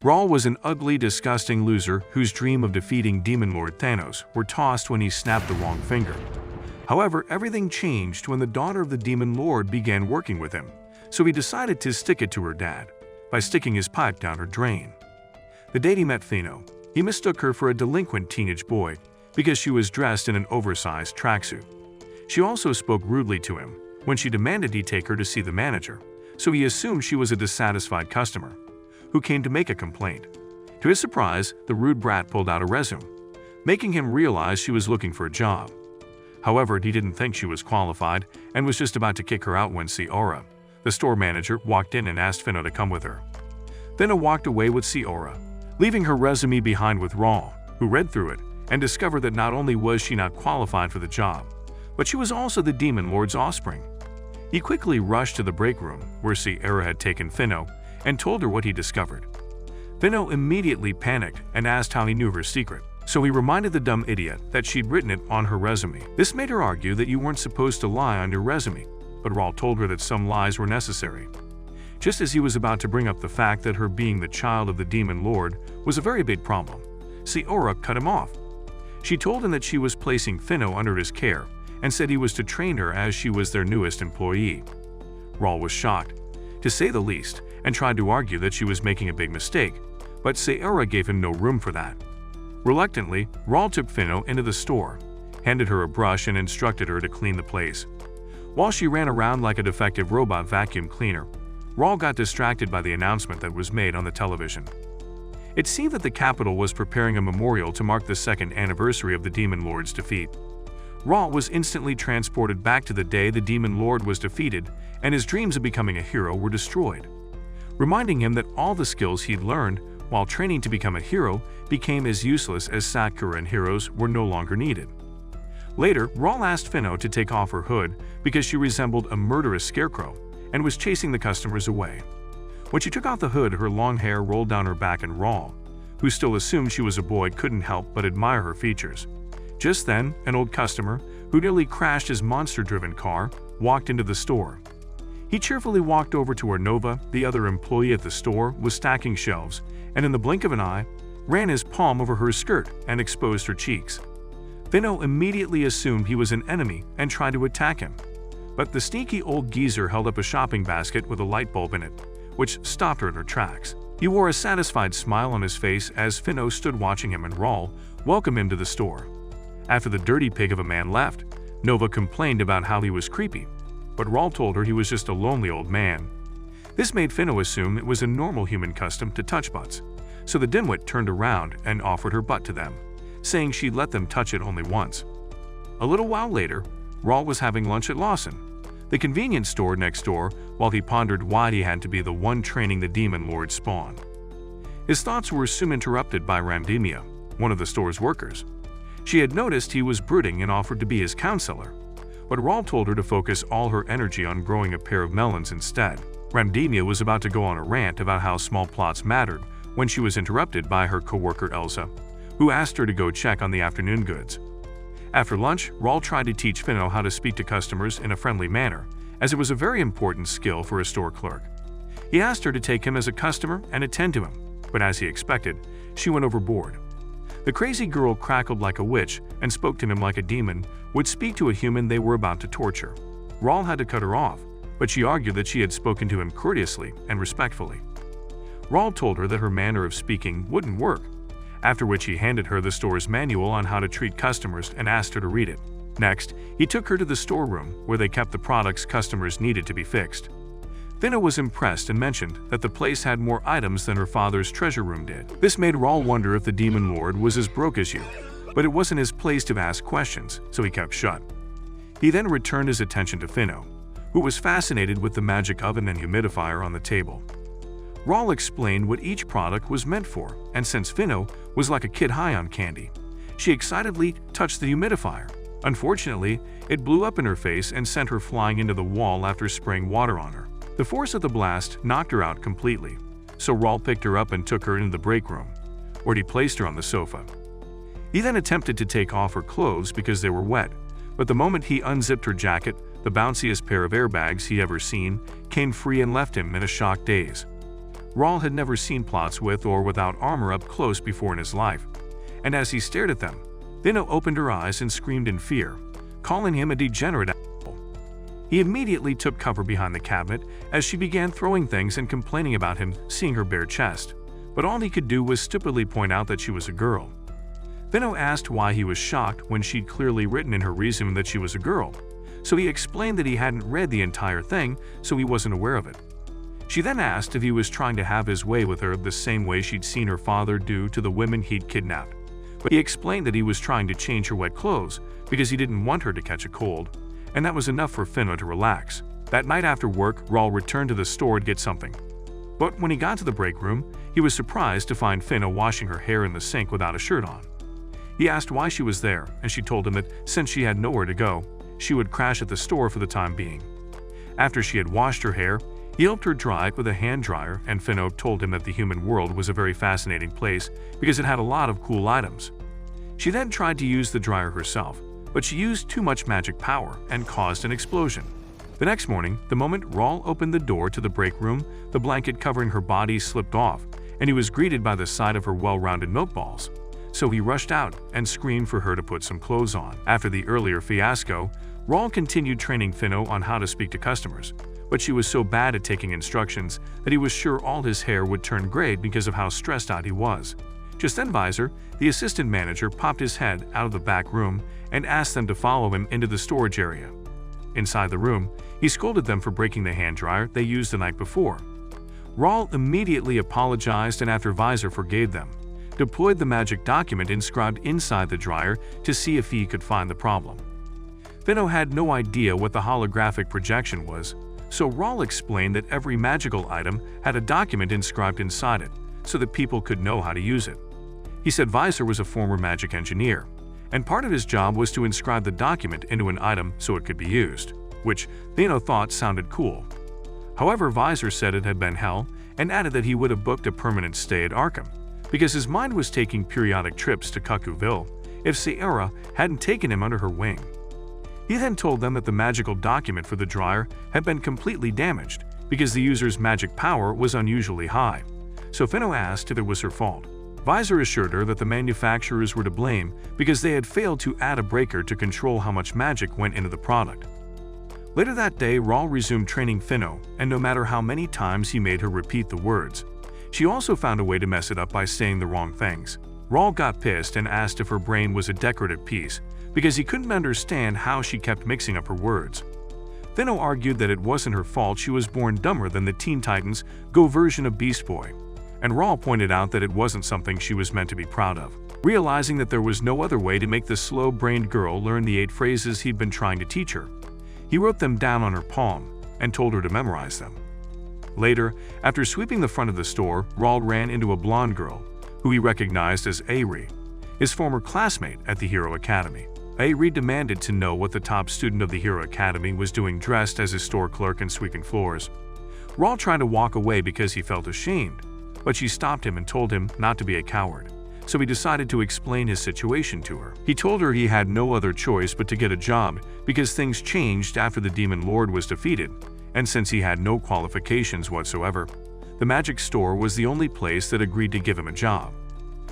Rawl was an ugly, disgusting loser whose dream of defeating Demon Lord Thanos were tossed when he snapped the wrong finger. However, everything changed when the daughter of the Demon Lord began working with him, so he decided to stick it to her dad by sticking his pipe down her drain. The day he met Finno, he mistook her for a delinquent teenage boy because she was dressed in an oversized tracksuit. She also spoke rudely to him when she demanded he take her to see the manager, so he assumed she was a dissatisfied customer who came to make a complaint. To his surprise, the rude brat pulled out a resume, making him realize she was looking for a job. However, he didn't think she was qualified and was just about to kick her out when Ciora, the store manager, walked in and asked Finno to come with her. Finno walked away with Ciora, leaving her resume behind with Rawl, who read through it and discovered that not only was she not qualified for the job, but she was also the Demon Lord's offspring. He quickly rushed to the break room where Ciora had taken Finno and told her what he discovered. Finno immediately panicked and asked how he knew her secret, so he reminded the dumb idiot that she'd written it on her resume. This made her argue that you weren't supposed to lie on your resume, but Rawl told her that some lies were necessary. Just as he was about to bring up the fact that her being the child of the Demon Lord was a very big problem, Ciora cut him off. She told him that she was placing Finno under his care and said he was to train her as she was their newest employee. Rawl was shocked, to say the least, and tried to argue that she was making a big mistake, but Ciora gave him no room for that. Reluctantly, Rawl took Finno into the store, handed her a brush and instructed her to clean the place. While she ran around like a defective robot vacuum cleaner, Rawl got distracted by the announcement that was made on the television. It seemed that the capital was preparing a memorial to mark the second anniversary of the Demon Lord's defeat. Rawl was instantly transported back to the day the Demon Lord was defeated and his dreams of becoming a hero were destroyed, reminding him that all the skills he'd learned while training to become a hero became as useless as Sakura and heroes were no longer needed. Later, Rawl asked Finno to take off her hood because she resembled a murderous scarecrow and was chasing the customers away. When she took off the hood, her long hair rolled down her back and Rawl, who still assumed she was a boy, couldn't help but admire her features. Just then, an old customer, who nearly crashed his monster-driven car, walked into the store. He cheerfully walked over to where Nova, the other employee at the store, was stacking shelves, and in the blink of an eye, ran his palm over her skirt and exposed her cheeks. Finno immediately assumed he was an enemy and tried to attack him. But the sneaky old geezer held up a shopping basket with a light bulb in it, which stopped her in her tracks. He wore a satisfied smile on his face as Finno stood watching him and Rawl welcomed him to the store. After the dirty pig of a man left, Nova complained about how he was creepy, but Rawl told her he was just a lonely old man. This made Finno assume it was a normal human custom to touch butts, so the dimwit turned around and offered her butt to them, saying she'd let them touch it only once. A little while later, Rawl was having lunch at Lawson, the convenience store next door, while he pondered why he had to be the one training the Demon Lord's spawn. His thoughts were soon interrupted by Ramdemia, one of the store's workers. She had noticed he was brooding and offered to be his counselor, but Rawl told her to focus all her energy on growing a pair of melons instead. Ramdemia was about to go on a rant about how small plots mattered when she was interrupted by her coworker Elsa, who asked her to go check on the afternoon goods. After lunch, Rawl tried to teach Finno how to speak to customers in a friendly manner, as it was a very important skill for a store clerk. He asked her to take him as a customer and attend to him, but as he expected, she went overboard. The crazy girl crackled like a witch and spoke to him like a demon would speak to a human they were about to torture. Rawl had to cut her off, but she argued that she had spoken to him courteously and respectfully. Rawl told her that her manner of speaking wouldn't work, after which he handed her the store's manual on how to treat customers and asked her to read it. Next, he took her to the storeroom where they kept the products customers needed to be fixed. Finno was impressed and mentioned that the place had more items than her father's treasure room did. This made Rawl wonder if the Demon Lord was as broke as you, but it wasn't his place to ask questions, so he kept shut. He then returned his attention to Finno, who was fascinated with the magic oven and humidifier on the table. Rawl explained what each product was meant for, and since Finno was like a kid high on candy, she excitedly touched the humidifier. Unfortunately, it blew up in her face and sent her flying into the wall after spraying water on her. The force of the blast knocked her out completely, so Rawl picked her up and took her into the break room, where he placed her on the sofa. He then attempted to take off her clothes because they were wet, but the moment he unzipped her jacket, the bounciest pair of airbags he ever seen came free and left him in a shocked daze. Rawl had never seen plots with or without armor up close before in his life, and as he stared at them, Finno opened her eyes and screamed in fear, calling him a degenerate asshole. He immediately took cover behind the cabinet as she began throwing things and complaining about him seeing her bare chest, but all he could do was stupidly point out that she was a girl. Finno asked why he was shocked when she'd clearly written in her resume that she was a girl, so he explained that he hadn't read the entire thing, so he wasn't aware of it. She then asked if he was trying to have his way with her the same way she'd seen her father do to the women he'd kidnapped, but he explained that he was trying to change her wet clothes because he didn't want her to catch a cold, and that was enough for Finno to relax. That night after work, Rawl returned to the store to get something. But when he got to the break room, he was surprised to find Finno washing her hair in the sink without a shirt on. He asked why she was there, and she told him that since she had nowhere to go, she would crash at the store for the time being. After she had washed her hair, he helped her dry it with a hand dryer, and Finno told him that the human world was a very fascinating place because it had a lot of cool items. She then tried to use the dryer herself, but she used too much magic power and caused an explosion. The next morning, the moment Rawl opened the door to the break room, the blanket covering her body slipped off, and he was greeted by the sight of her well-rounded milk balls. So he rushed out and screamed for her to put some clothes on. After the earlier fiasco, Rawl continued training Finno on how to speak to customers, but she was so bad at taking instructions that he was sure all his hair would turn gray because of how stressed out he was. Just then Visor, the assistant manager, popped his head out of the back room and asked them to follow him into the storage area. Inside the room, he scolded them for breaking the hand dryer they used the night before. Rawl immediately apologized, and after Visor forgave them, deployed the magic document inscribed inside the dryer to see if he could find the problem. Finno had no idea what the holographic projection was, so Rawl explained that every magical item had a document inscribed inside it so that people could know how to use it. He said Visor was a former magic engineer, and part of his job was to inscribe the document into an item so it could be used, which Finno thought sounded cool. However, Visor said it had been hell and added that he would have booked a permanent stay at Arkham because his mind was taking periodic trips to Cuckooville if Sierra hadn't taken him under her wing. He then told them that the magical document for the dryer had been completely damaged because the user's magic power was unusually high, so Finno asked if it was her fault. Visor assured her that the manufacturers were to blame because they had failed to add a breaker to control how much magic went into the product. Later that day, Rawl resumed training Finno, and no matter how many times he made her repeat the words, she also found a way to mess it up by saying the wrong things. Rawl got pissed and asked if her brain was a decorative piece because he couldn't understand how she kept mixing up her words. Finno argued that it wasn't her fault, she was born dumber than the Teen Titans Go version of Beast Boy, and Rawl pointed out that it wasn't something she was meant to be proud of. Realizing that there was no other way to make the slow-brained girl learn the 8 phrases he'd been trying to teach her, he wrote them down on her palm and told her to memorize them. Later, after sweeping the front of the store, Rawl ran into a blonde girl, who he recognized as Ari, his former classmate at the Hero Academy. Ari demanded to know what the top student of the Hero Academy was doing dressed as his store clerk and sweeping floors. Rawl tried to walk away because he felt ashamed, but she stopped him and told him not to be a coward, so he decided to explain his situation to her. He told her he had no other choice but to get a job because things changed after the Demon Lord was defeated, and since he had no qualifications whatsoever, the magic store was the only place that agreed to give him a job.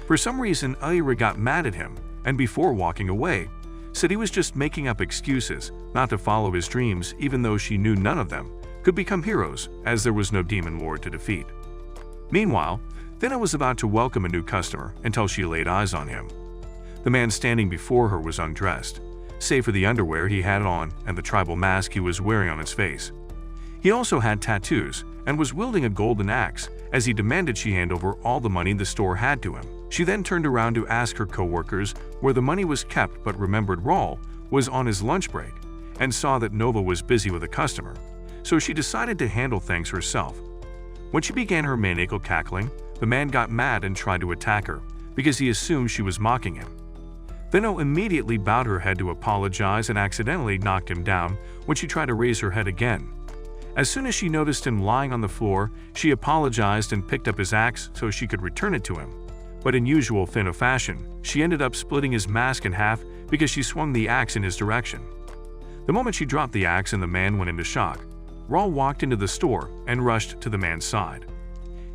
For some reason, Aira got mad at him, and before walking away, said he was just making up excuses not to follow his dreams, even though she knew none of them could become heroes as there was no Demon Lord to defeat. Meanwhile, Finno was about to welcome a new customer until she laid eyes on him. The man standing before her was undressed, save for the underwear he had on and the tribal mask he was wearing on his face. He also had tattoos and was wielding a golden axe as he demanded she hand over all the money the store had to him. She then turned around to ask her co-workers where the money was kept, but remembered Rawl was on his lunch break and saw that Nova was busy with a customer, so she decided to handle things herself. When she began her maniacal cackling, the man got mad and tried to attack her because he assumed she was mocking him. Finno immediately bowed her head to apologize and accidentally knocked him down when she tried to raise her head again. As soon as she noticed him lying on the floor, she apologized and picked up his axe so she could return it to him. But in usual Finno fashion, she ended up splitting his mask in half because she swung the axe in his direction. The moment she dropped the axe and the man went into shock, Rawl walked into the store and rushed to the man's side.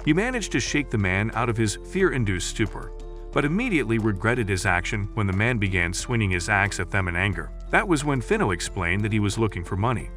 He managed to shake the man out of his fear-induced stupor, but immediately regretted his action when the man began swinging his axe at them in anger. That was when Finno explained that he was looking for money.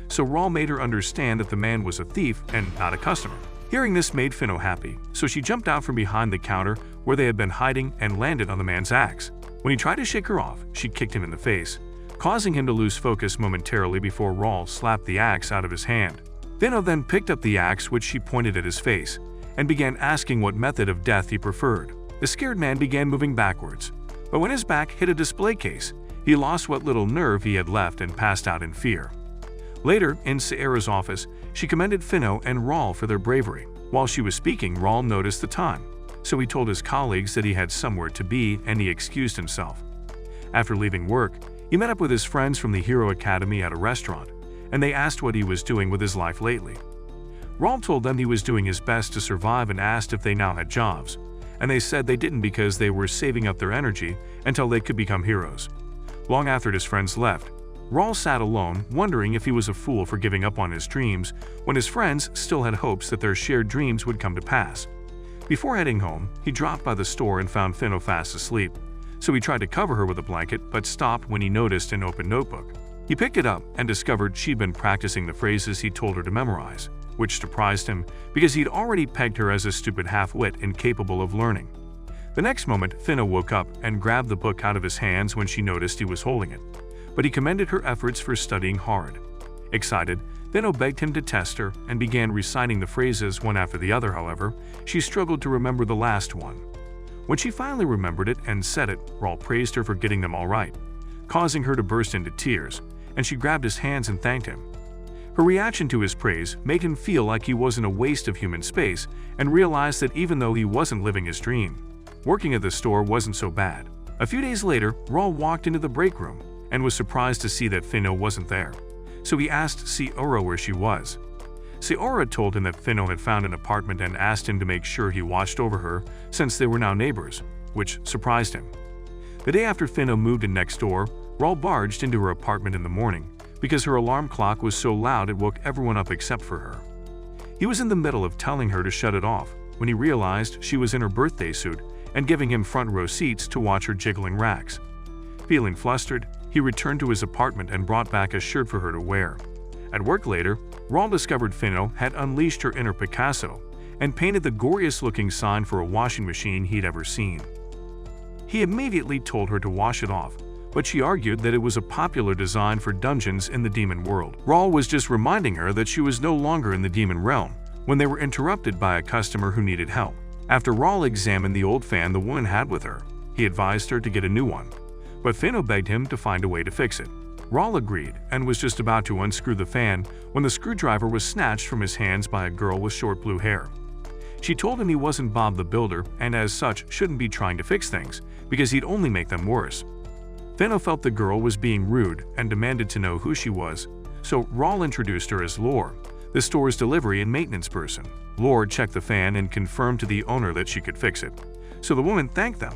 So Rawl made her understand that the man was a thief and not a customer. Hearing this made Finno happy, so she jumped out from behind the counter where they had been hiding and landed on the man's axe. When he tried to shake her off, she kicked him in the face, causing him to lose focus momentarily before Rawl slapped the axe out of his hand. Finno then picked up the axe, which she pointed at his face, and began asking what method of death he preferred. The scared man began moving backwards, but when his back hit a display case, he lost what little nerve he had left and passed out in fear. Later, in Sierra's office, she commended Finno and Rawl for their bravery. While she was speaking, Rawl noticed the time, so he told his colleagues that he had somewhere to be and he excused himself. After leaving work, he met up with his friends from the Hero Academy at a restaurant, and they asked what he was doing with his life lately. Rawl told them he was doing his best to survive and asked if they now had jobs, and they said they didn't because they were saving up their energy until they could become heroes. Long after his friends left, Rawl sat alone, wondering if he was a fool for giving up on his dreams when his friends still had hopes that their shared dreams would come to pass. Before heading home, he dropped by the store and found Finno fast asleep, so he tried to cover her with a blanket but stopped when he noticed an open notebook. He picked it up and discovered she'd been practicing the phrases he told her to memorize, which surprised him because he'd already pegged her as a stupid half-wit incapable of learning. The next moment, Finno woke up and grabbed the book out of his hands when she noticed he was holding it, but he commended her efforts for studying hard. Excited, Finno begged him to test her and began reciting the phrases one after the other. However, she struggled to remember the last one. When she finally remembered it and said it, Rawl praised her for getting them all right, causing her to burst into tears, and she grabbed his hands and thanked him. Her reaction to his praise made him feel like he wasn't a waste of human space and realized that even though he wasn't living his dream, working at the store wasn't so bad. A few days later, Rawl walked into the break room and was surprised to see that Finno wasn't there, so he asked Sierra where she was. Sierra told him that Finno had found an apartment and asked him to make sure he watched over her since they were now neighbors, which surprised him. The day after Finno moved in next door, Rawl barged into her apartment in the morning because her alarm clock was so loud it woke everyone up except for her. He was in the middle of telling her to shut it off when he realized she was in her birthday suit and giving him front row seats to watch her jiggling racks. Feeling flustered, he returned to his apartment and brought back a shirt for her to wear. At work later, Rawl discovered Finno had unleashed her inner Picasso and painted the goriest-looking sign for a washing machine he'd ever seen. He immediately told her to wash it off, but she argued that it was a popular design for dungeons in the demon world. Rawl was just reminding her that she was no longer in the demon realm when they were interrupted by a customer who needed help. After Rawl examined the old fan the woman had with her, he advised her to get a new one, but Finno begged him to find a way to fix it. Rawl agreed and was just about to unscrew the fan when the screwdriver was snatched from his hands by a girl with short blue hair. She told him he wasn't Bob the Builder and as such shouldn't be trying to fix things because he'd only make them worse. Finno felt the girl was being rude and demanded to know who she was, so Rawl introduced her as Lore, the store's delivery and maintenance person. Lore checked the fan and confirmed to the owner that she could fix it, so the woman thanked them.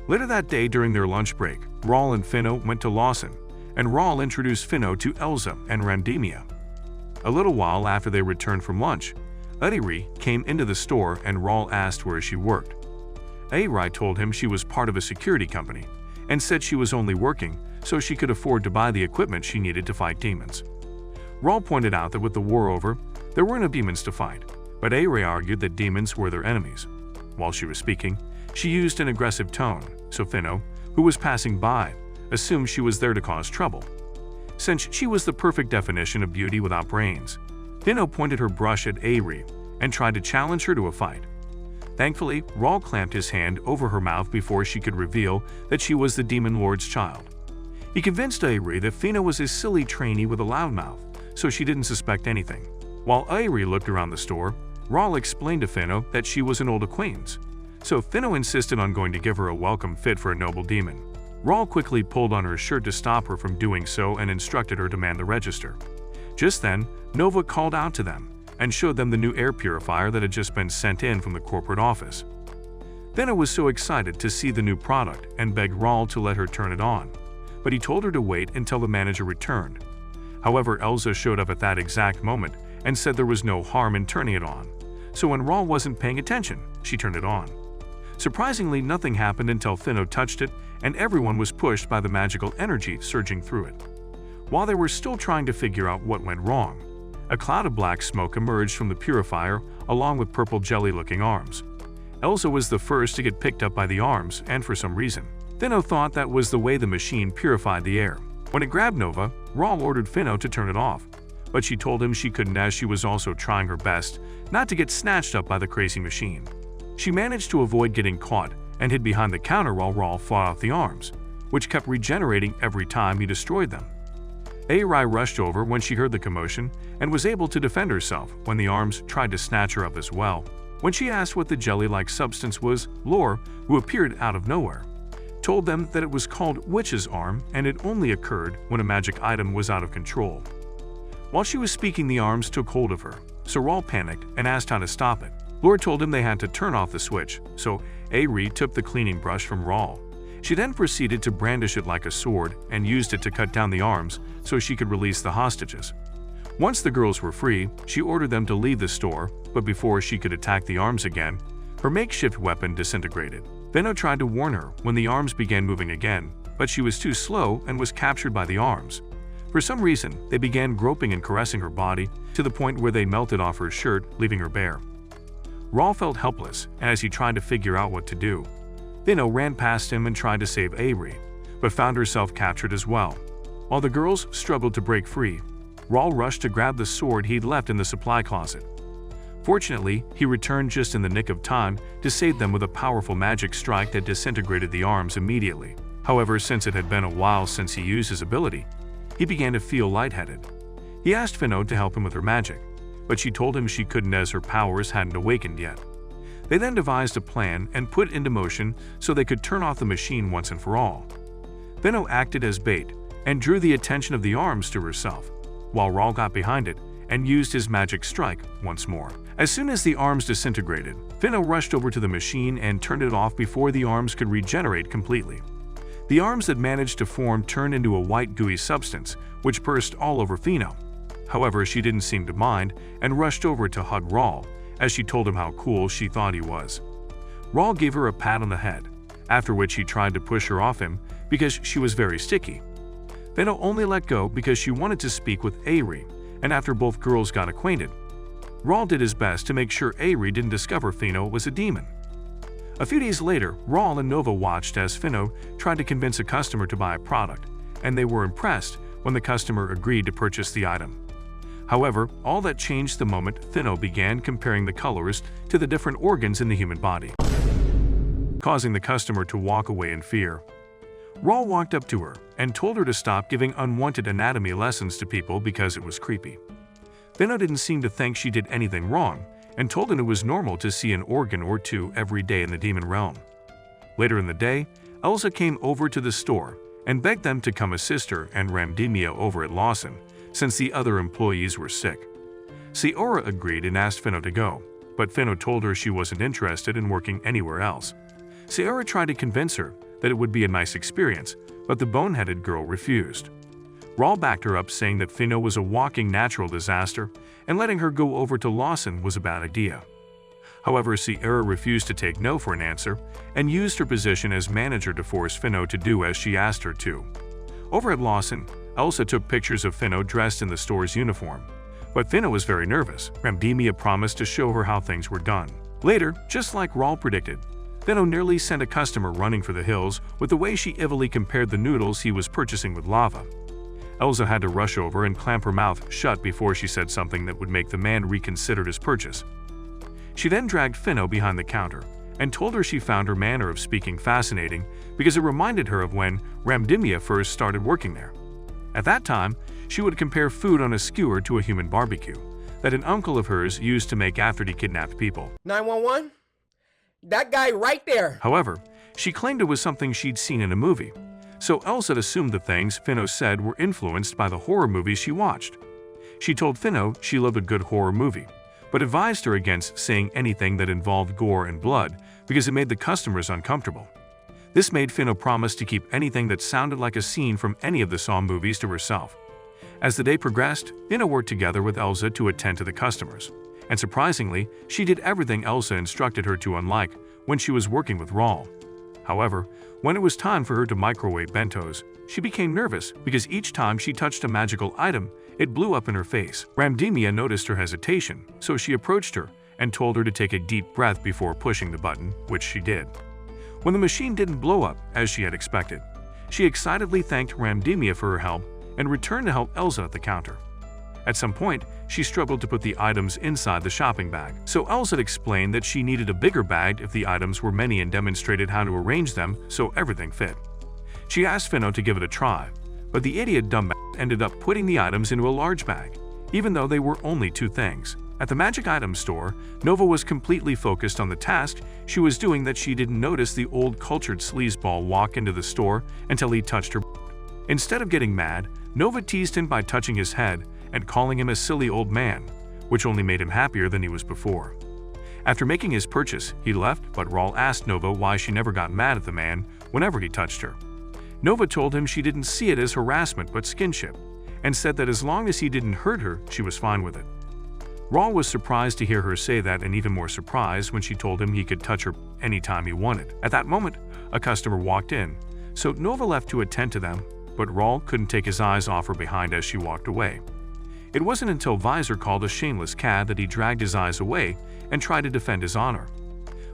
Later that day during their lunch break, Rawl and Finno went to Lawson, and Rawl introduced Finno to Elsa and Randemia. A little while after they returned from lunch, Udiri came into the store and Rawl asked where she worked. Ari told him she was part of a security company and said she was only working so she could afford to buy the equipment she needed to fight demons. Rawl pointed out that with the war over, there were no demons to fight, but Ari argued that demons were their enemies. While she was speaking, she used an aggressive tone, so Finno, who was passing by, assumed she was there to cause trouble. Since she was the perfect definition of beauty without brains, Finno pointed her brush at Ari and tried to challenge her to a fight. Thankfully, Rawl clamped his hand over her mouth before she could reveal that she was the Demon Lord's child. He convinced Ari that Finno was a silly trainee with a loud mouth, so she didn't suspect anything. While Ari looked around the store, Rawl explained to Finno that she was an old acquaintance, so Finno insisted on going to give her a welcome fit for a noble demon. Rawl quickly pulled on her shirt to stop her from doing so and instructed her to man the register. Just then, Nova called out to them and showed them the new air purifier that had just been sent in from the corporate office. Finno was so excited to see the new product and begged Rawl to let her turn it on, but he told her to wait until the manager returned. However, Elsa showed up at that exact moment and said there was no harm in turning it on, so when Rawl wasn't paying attention, she turned it on. Surprisingly, nothing happened until Finno touched it, and everyone was pushed by the magical energy surging through it. While they were still trying to figure out what went wrong, a cloud of black smoke emerged from the purifier along with purple jelly-looking arms. Elsa was the first to get picked up by the arms, and for some reason, Finno thought that was the way the machine purified the air. When it grabbed Nova, Rawl ordered Finno to turn it off, but she told him she couldn't as she was also trying her best not to get snatched up by the crazy machine. She managed to avoid getting caught and hid behind the counter while Rawl fought off the arms, which kept regenerating every time he destroyed them. Rai rushed over when she heard the commotion and was able to defend herself when the arms tried to snatch her up as well. When she asked what the jelly-like substance was, Lore, who appeared out of nowhere, told them that it was called Witch's Arm and it only occurred when a magic item was out of control. While she was speaking, the arms took hold of her, so Rawl panicked and asked how to stop it. Lore told him they had to turn off the switch, so Rai took the cleaning brush from Rawl. She then proceeded to brandish it like a sword and used it to cut down the arms so she could release the hostages. Once the girls were free, she ordered them to leave the store, but before she could attack the arms again, her makeshift weapon disintegrated. Finno tried to warn her when the arms began moving again, but she was too slow and was captured by the arms. For some reason, they began groping and caressing her body to the point where they melted off her shirt, leaving her bare. Rawl felt helpless as he tried to figure out what to do. Finno ran past him and tried to save Rai, but found herself captured as well. While the girls struggled to break free, Rawl rushed to grab the sword he'd left in the supply closet. Fortunately, he returned just in the nick of time to save them with a powerful magic strike that disintegrated the arms immediately. However, since it had been a while since he used his ability, he began to feel lightheaded. He asked Finno to help him with her magic, but she told him she couldn't as her powers hadn't awakened yet. They then devised a plan and put it into motion so they could turn off the machine once and for all. Finno acted as bait and drew the attention of the arms to herself, while Rawl got behind it and used his magic strike once more. As soon as the arms disintegrated, Finno rushed over to the machine and turned it off before the arms could regenerate completely. The arms that managed to form turned into a white gooey substance, which burst all over Finno. However, she didn't seem to mind and rushed over to hug Rawl, as she told him how cool she thought he was. Rawl gave her a pat on the head, after which he tried to push her off him because she was very sticky. Finno only let go because she wanted to speak with Rai, and after both girls got acquainted, Rawl did his best to make sure Rai didn't discover Finno was a demon. A few days later, Rawl and Nova watched as Finno tried to convince a customer to buy a product, and they were impressed when the customer agreed to purchase the item. However, all that changed the moment Finno began comparing the colors to the different organs in the human body, causing the customer to walk away in fear. Rawl walked up to her and told her to stop giving unwanted anatomy lessons to people because it was creepy. Finno didn't seem to think she did anything wrong and told him it was normal to see an organ or two every day in the demon realm. Later in the day, Elsa came over to the store and begged them to come assist her and Ramdemia over at Lawson, since the other employees were sick. Ciora agreed and asked Finno to go, but Finno told her she wasn't interested in working anywhere else. Ciora tried to convince her that it would be a nice experience, but the boneheaded girl refused. Rawl backed her up, saying that Finno was a walking natural disaster and letting her go over to Lawson was a bad idea. However, Ciora refused to take no for an answer and used her position as manager to force Finno to do as she asked her to. Over at Lawson, Elsa took pictures of Finno dressed in the store's uniform, but Finno was very nervous. Ramdemia promised to show her how things were done. Later, just like Rawl predicted, Finno nearly sent a customer running for the hills with the way she evilly compared the noodles he was purchasing with lava. Elsa had to rush over and clamp her mouth shut before she said something that would make the man reconsider his purchase. She then dragged Finno behind the counter and told her she found her manner of speaking fascinating because it reminded her of when Ramdemia first started working there. At that time, she would compare food on a skewer to a human barbecue that an uncle of hers used to make after he kidnapped people. 911? That guy right there. However, she claimed it was something she'd seen in a movie, so Elsa assumed the things Finno said were influenced by the horror movies she watched. She told Finno she loved a good horror movie, but advised her against saying anything that involved gore and blood because it made the customers uncomfortable. This made Finno promise to keep anything that sounded like a scene from any of the Saw movies to herself. As the day progressed, Finno worked together with Elsa to attend to the customers, And surprisingly, she did everything Elsa instructed her to, unlike when she was working with Raul. However, when it was time for her to microwave bentos, she became nervous because each time she touched a magical item, it blew up in her face. Ramdemia noticed her hesitation, so she approached her and told her to take a deep breath before pushing the button, which she did. When the machine didn't blow up as she had expected, she excitedly thanked Ramdemia for her help and returned to help Elsa at the counter. At some point, she struggled to put the items inside the shopping bag, so Elsa explained that she needed a bigger bag if the items were many and demonstrated how to arrange them so everything fit. She asked Finno to give it a try, but the idiot dumbass ended up putting the items into a large bag, even though they were only 2 things. At the magic item store, Nova was completely focused on the task she was doing that she didn't notice the old cultured sleazeball walk into the store until he touched her. Instead of getting mad, Nova teased him by touching his head and calling him a silly old man, which only made him happier than he was before. After making his purchase, he left, but Raul asked Nova why she never got mad at the man whenever he touched her. Nova told him she didn't see it as harassment but skinship, and said that as long as he didn't hurt her, she was fine with it. Raul was surprised to hear her say that, and even more surprised when she told him he could touch her anytime he wanted. At that moment, a customer walked in, so Nova left to attend to them, but Raul couldn't take his eyes off her behind as she walked away. It wasn't until Visor called a shameless cad that he dragged his eyes away and tried to defend his honor.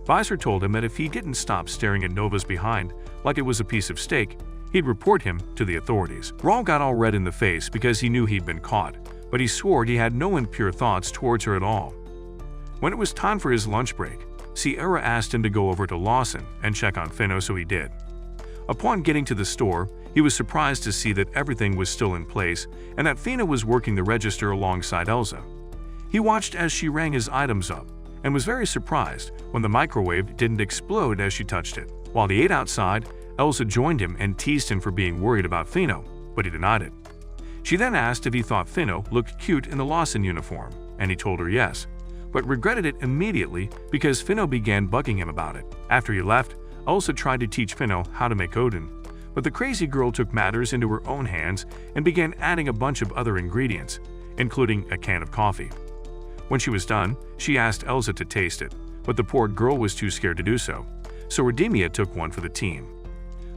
Visor told him that if he didn't stop staring at Nova's behind like it was a piece of steak, he'd report him to the authorities. Raul got all red in the face because he knew he'd been caught, but he swore he had no impure thoughts towards her at all. When it was time for his lunch break, Sierra asked him to go over to Lawson and check on Finno, so he did. Upon getting to the store, he was surprised to see that everything was still in place and that Finno was working the register alongside Elsa. He watched as she rang his items up and was very surprised when the microwave didn't explode as she touched it. While he ate outside, Elsa joined him and teased him for being worried about Finno, but he denied it. She then asked if he thought Finno looked cute in the Lawson uniform, and he told her yes, but regretted it immediately because Finno began bugging him about it. After he left, Elsa tried to teach Finno how to make Odin, but the crazy girl took matters into her own hands and began adding a bunch of other ingredients, including a can of coffee. When she was done, she asked Elsa to taste it, but the poor girl was too scared to do so, so Redemia took one for the team.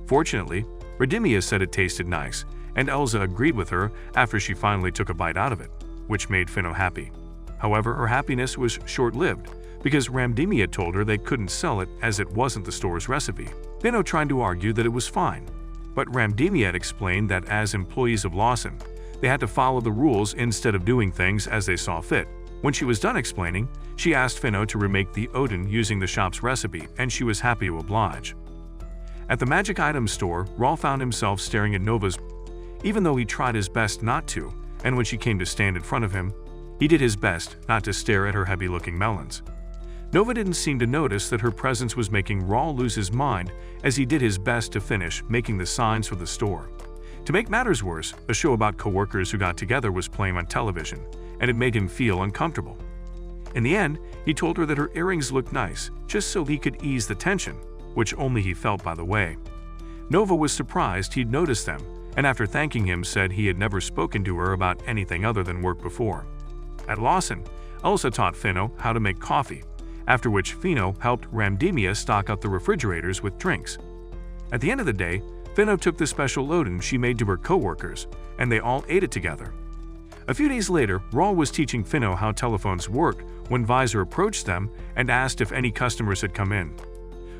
Fortunately, Redemia said it tasted nice, and Elsa agreed with her after she finally took a bite out of it, which made Finno happy. However, her happiness was short-lived because Ramdemia told her they couldn't sell it as it wasn't the store's recipe. Finno tried to argue that it was fine, but Ramdemia had explained that as employees of Lawson, they had to follow the rules instead of doing things as they saw fit. When she was done explaining, she asked Finno to remake the Odin using the shop's recipe, and she was happy to oblige. At the magic item store, Raul found himself staring at Nova's, even though he tried his best not to, and when she came to stand in front of him, he did his best not to stare at her heavy-looking melons. Nova didn't seem to notice that her presence was making Raul lose his mind as he did his best to finish making the signs for the store. To make matters worse, a show about coworkers who got together was playing on television, and it made him feel uncomfortable. In the end, he told her that her earrings looked nice, just so he could ease the tension, which only he felt by the way. Nova was surprised he'd noticed them, and after thanking him said he had never spoken to her about anything other than work before. At Lawson, Elsa taught Finno how to make coffee, after which Finno helped Ramdemia stock up the refrigerators with drinks. At the end of the day, Finno took the special Odin she made to her co-workers, and they all ate it together. A few days later, Raul was teaching Finno how telephones work when Visor approached them and asked if any customers had come in.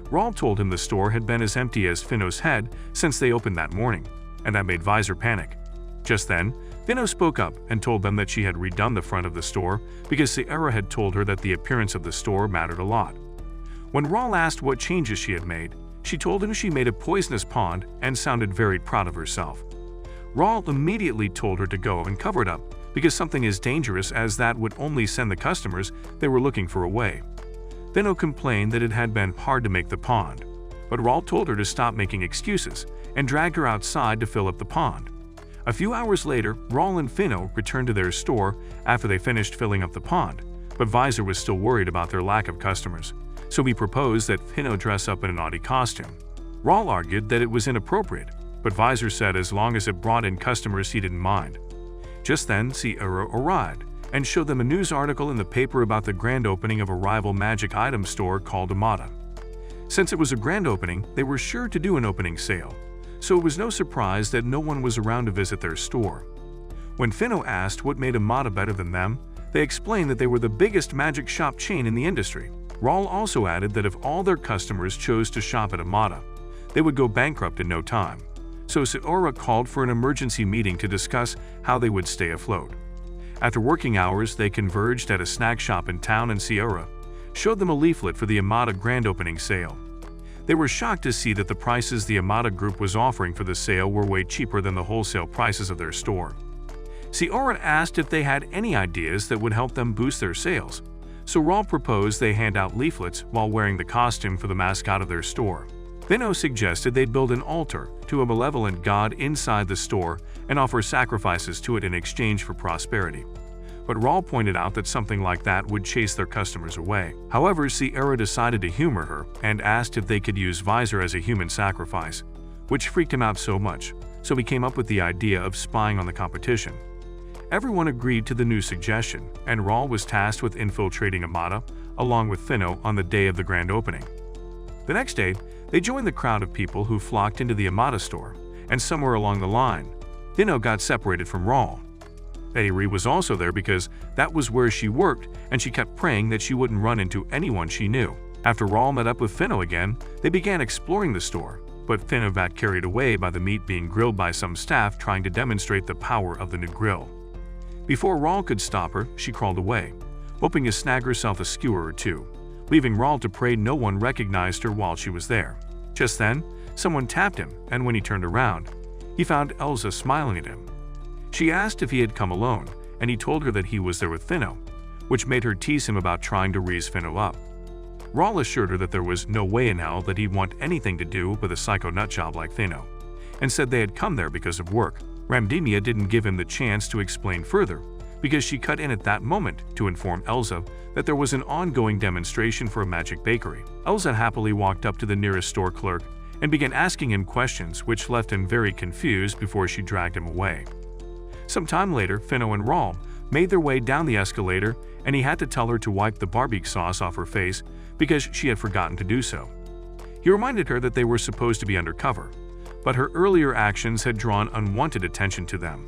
Raul told him the store had been as empty as Finno's head since they opened that morning, and that made Visor panic. Just then, Finno spoke up and told them that she had redone the front of the store because Sierra had told her that the appearance of the store mattered a lot. When Raul asked what changes she had made, she told him she made a poisonous pond and sounded very proud of herself. Raul immediately told her to go and cover it up because something as dangerous as that would only send the customers they were looking for away. Finno complained that it had been hard to make the pond, but Raul told her to stop making excuses and dragged her outside to fill up the pond. A few hours later, Raul and Finno returned to their store after they finished filling up the pond, but Visor was still worried about their lack of customers, so he proposed that Finno dress up in a naughty costume. Raul argued that it was inappropriate, but Visor said as long as it brought in customers he didn't mind. Just then, Sierra arrived, and showed them a news article in the paper about the grand opening of a rival magic item store called Amada. Since it was a grand opening, they were sure to do an opening sale, so it was no surprise that no one was around to visit their store. When Finno asked what made Amada better than them, they explained that they were the biggest magic shop chain in the industry. Raul also added that if all their customers chose to shop at Amada, they would go bankrupt in no time. So Seora called for an emergency meeting to discuss how they would stay afloat. After working hours, they converged at a snack shop in town, and Seora showed them a leaflet for the Amada grand opening sale. They were shocked to see that the prices the Amada group was offering for the sale were way cheaper than the wholesale prices of their store. Seora asked if they had any ideas that would help them boost their sales, so Raul proposed they hand out leaflets while wearing the costume for the mascot of their store. Finno suggested they build an altar to a malevolent god inside the store and offer sacrifices to it in exchange for prosperity. But Raul pointed out that something like that would chase their customers away. However, Seora decided to humor her and asked if they could use Visor as a human sacrifice, which freaked him out so much, so he came up with the idea of spying on the competition. Everyone agreed to the new suggestion, and Raul was tasked with infiltrating Amada along with Finno on the day of the grand opening. The next day, they joined the crowd of people who flocked into the Amada store, and somewhere along the line, Finno got separated from Raul. Airi was also there because that was where she worked, and she kept praying that she wouldn't run into anyone she knew. After Raul met up with Finno again, they began exploring the store, but Finno got carried away by the meat being grilled by some staff trying to demonstrate the power of the new grill. Before Raul could stop her, she crawled away, hoping to snag herself a skewer or two, leaving Raul to pray no one recognized her while she was there. Just then, someone tapped him, and when he turned around, he found Elsa smiling at him. She asked if he had come alone, and he told her that he was there with Finno, which made her tease him about trying to raise Finno up. Raul assured her that there was no way in hell that he'd want anything to do with a psycho nutjob like Finno, and said they had come there because of work. Ramdemia didn't give him the chance to explain further, because she cut in at that moment to inform Elsa that there was an ongoing demonstration for a magic bakery. Elsa happily walked up to the nearest store clerk and began asking him questions, which left him very confused before she dragged him away. Some time later, Finno and Raul made their way down the escalator, and he had to tell her to wipe the barbecue sauce off her face because she had forgotten to do so. He reminded her that they were supposed to be undercover, but her earlier actions had drawn unwanted attention to them.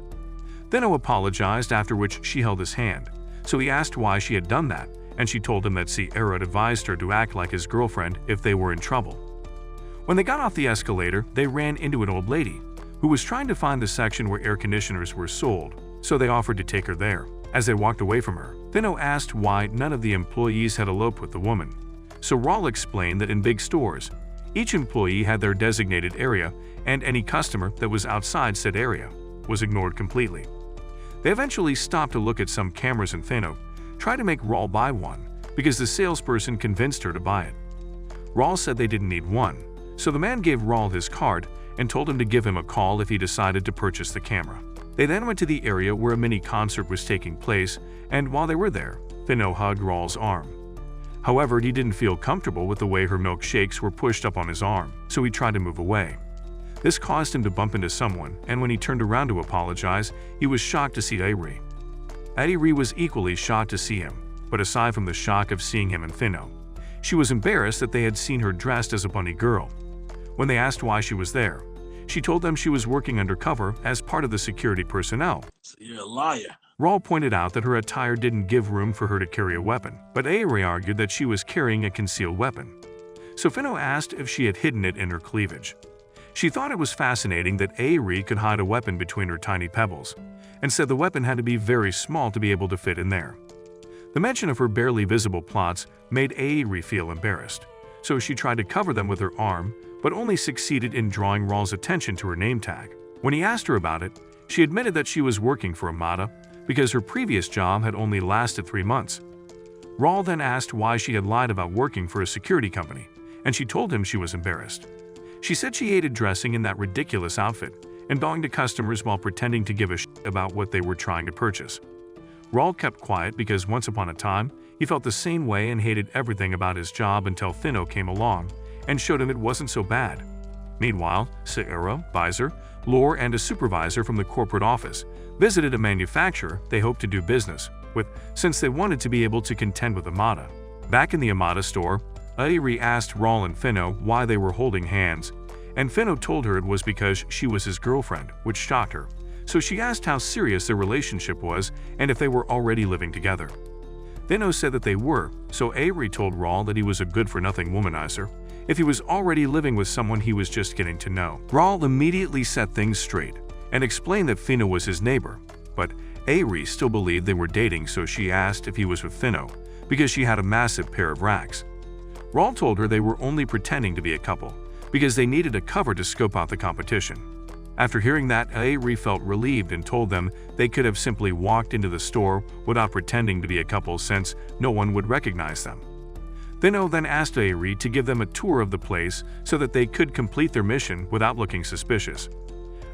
Finno apologized, after which she held his hand, so he asked why she had done that, and she told him that Seora had advised her to act like his girlfriend if they were in trouble. When they got off the escalator, they ran into an old lady who was trying to find the section where air conditioners were sold, so they offered to take her there. As they walked away from her, Finno asked why none of the employees had eloped with the woman. So Raul explained that in big stores, each employee had their designated area, and any customer that was outside said area was ignored completely. They eventually stopped to look at some cameras, and Finno tried to make Raul buy one because the salesperson convinced her to buy it. Raul said they didn't need one, so the man gave Raul his card and told him to give him a call if he decided to purchase the camera. They then went to the area where a mini concert was taking place, and while they were there, Finno hugged Raul's arm. However, he didn't feel comfortable with the way her milkshakes were pushed up on his arm, so he tried to move away. This caused him to bump into someone, and when he turned around to apologize, he was shocked to see Airi. Airi was equally shocked to see him, but aside from the shock of seeing him and Finno, she was embarrassed that they had seen her dressed as a bunny girl. When they asked why she was there, she told them she was working undercover as part of the security personnel. You're a liar. Raul pointed out that her attire didn't give room for her to carry a weapon, but Airi argued that she was carrying a concealed weapon. So Finno asked if she had hidden it in her cleavage. She thought it was fascinating that Airi could hide a weapon between her tiny pebbles, and said the weapon had to be very small to be able to fit in there. The mention of her barely visible plots made Airi feel embarrassed, so she tried to cover them with her arm, but only succeeded in drawing Raul's attention to her name tag. When he asked her about it, she admitted that she was working for Amada because her previous job had only lasted 3 months. Raul then asked why she had lied about working for a security company, and she told him she was embarrassed. She said she hated dressing in that ridiculous outfit and bowing to customers while pretending to give a shit about what they were trying to purchase. Raul kept quiet because once upon a time, he felt the same way and hated everything about his job until Finno came along and showed him it wasn't so bad. Meanwhile, Seora, Visor, Lore, and a supervisor from the corporate office visited a manufacturer they hoped to do business since they wanted to be able to contend with Amada. Back in the Amada store, Airi asked Raul and Finno why they were holding hands, and Finno told her it was because she was his girlfriend, which shocked her. So she asked how serious their relationship was and if they were already living together. Finno said that they were, so Airi told Raul that he was a good-for-nothing womanizer. If he was already living with someone he was just getting to know. Raul immediately set things straight and explained that Finno was his neighbor, but Airi still believed they were dating, so she asked if he was with Finno because she had a massive pair of racks. Raul told her they were only pretending to be a couple because they needed a cover to scope out the competition. After hearing that, Airi felt relieved and told them they could have simply walked into the store without pretending to be a couple since no one would recognize them. Finno then asked Airi to give them a tour of the place so that they could complete their mission without looking suspicious.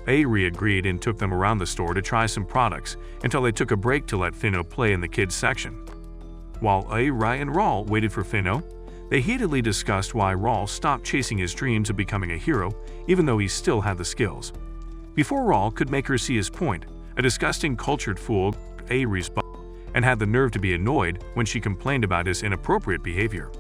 Airi agreed and took them around the store to try some products until they took a break to let Finno play in the kids section. While Airi and Raul waited for Finno, they heatedly discussed why Raul stopped chasing his dreams of becoming a hero even though he still had the skills. Before Raul could make her see his point, a disgusting cultured fool grabbed Airi's butt and had the nerve to be annoyed when she complained about his inappropriate behavior.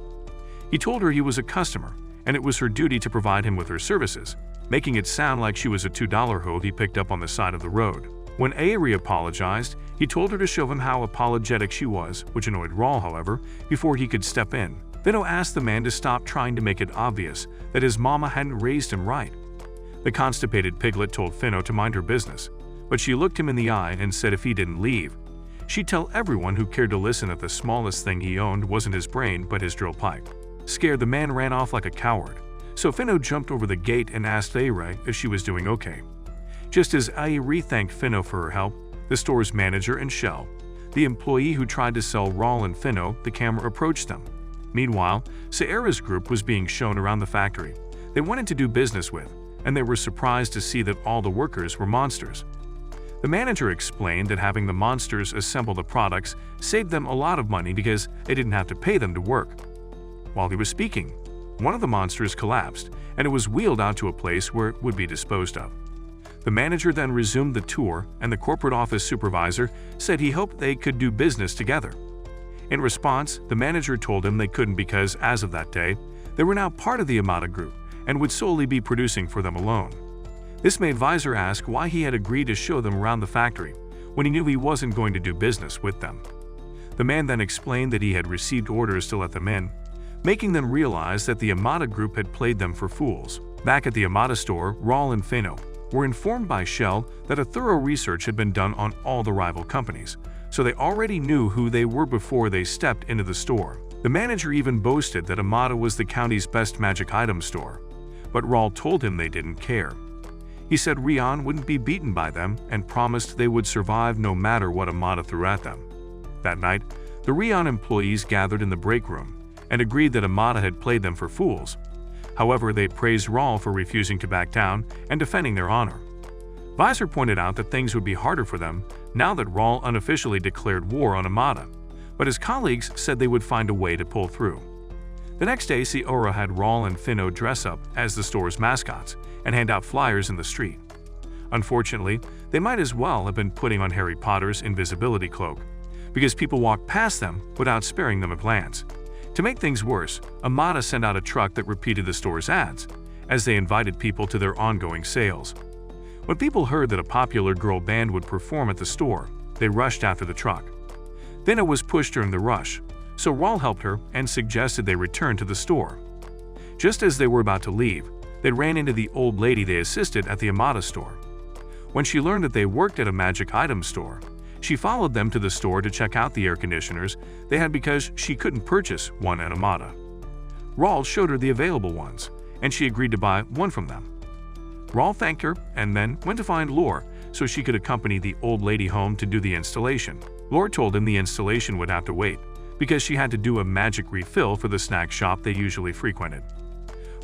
He told her he was a customer and it was her duty to provide him with her services, making it sound like she was a $2 hoe he picked up on the side of the road. When Airi apologized, he told her to show him how apologetic she was, which annoyed Raul, however, before he could step in. Finno asked the man to stop trying to make it obvious that his mama hadn't raised him right. The constipated piglet told Finno to mind her business, but she looked him in the eye and said if he didn't leave, she'd tell everyone who cared to listen that the smallest thing he owned wasn't his brain but his drill pipe. Scared, the man ran off like a coward, so Finno jumped over the gate and asked Airi if she was doing okay. Just as Airi thanked Finno for her help, the store's manager and Shell, the employee who tried to sell Raul and Finno the camera, approached them. Meanwhile, Sierra's group was being shown around the factory they wanted to do business with, and they were surprised to see that all the workers were monsters. The manager explained that having the monsters assemble the products saved them a lot of money because they didn't have to pay them to work. While he was speaking, one of the monsters collapsed and it was wheeled out to a place where it would be disposed of. The manager then resumed the tour and the corporate office supervisor said he hoped they could do business together. In response, the manager told him they couldn't because, as of that day, they were now part of the Amada group and would solely be producing for them alone. This made Visor ask why he had agreed to show them around the factory when he knew he wasn't going to do business with them. The man then explained that he had received orders to let them in, making them realize that the Amada group had played them for fools. Back at the Amada store, Raul and Finno were informed by Shell that a thorough research had been done on all the rival companies, so they already knew who they were before they stepped into the store. The manager even boasted that Amada was the county's best magic item store, but Raul told him they didn't care. He said Rion wouldn't be beaten by them and promised they would survive no matter what Amada threw at them. That night, the Rion employees gathered in the break room and agreed that Amada had played them for fools. However, they praised Raul for refusing to back down and defending their honor. Visor pointed out that things would be harder for them now that Raul unofficially declared war on Amada, but his colleagues said they would find a way to pull through. The next day, Sierra had Raul and Finno dress up as the store's mascots and hand out flyers in the street. Unfortunately, they might as well have been putting on Harry Potter's invisibility cloak, because people walked past them without sparing them a glance. To make things worse, Amada sent out a truck that repeated the store's ads, as they invited people to their ongoing sales. When people heard that a popular girl band would perform at the store, they rushed after the truck. Finno was pushed during the rush, so Raul helped her and suggested they return to the store. Just as they were about to leave, they ran into the old lady they assisted at the Amada store. When she learned that they worked at a magic item store, she followed them to the store to check out the air conditioners they had because she couldn't purchase one at Amada. Raul showed her the available ones, and she agreed to buy one from them. Raul thanked her and then went to find Lore so she could accompany the old lady home to do the installation. Lore told him the installation would have to wait because she had to do a magic refill for the snack shop they usually frequented.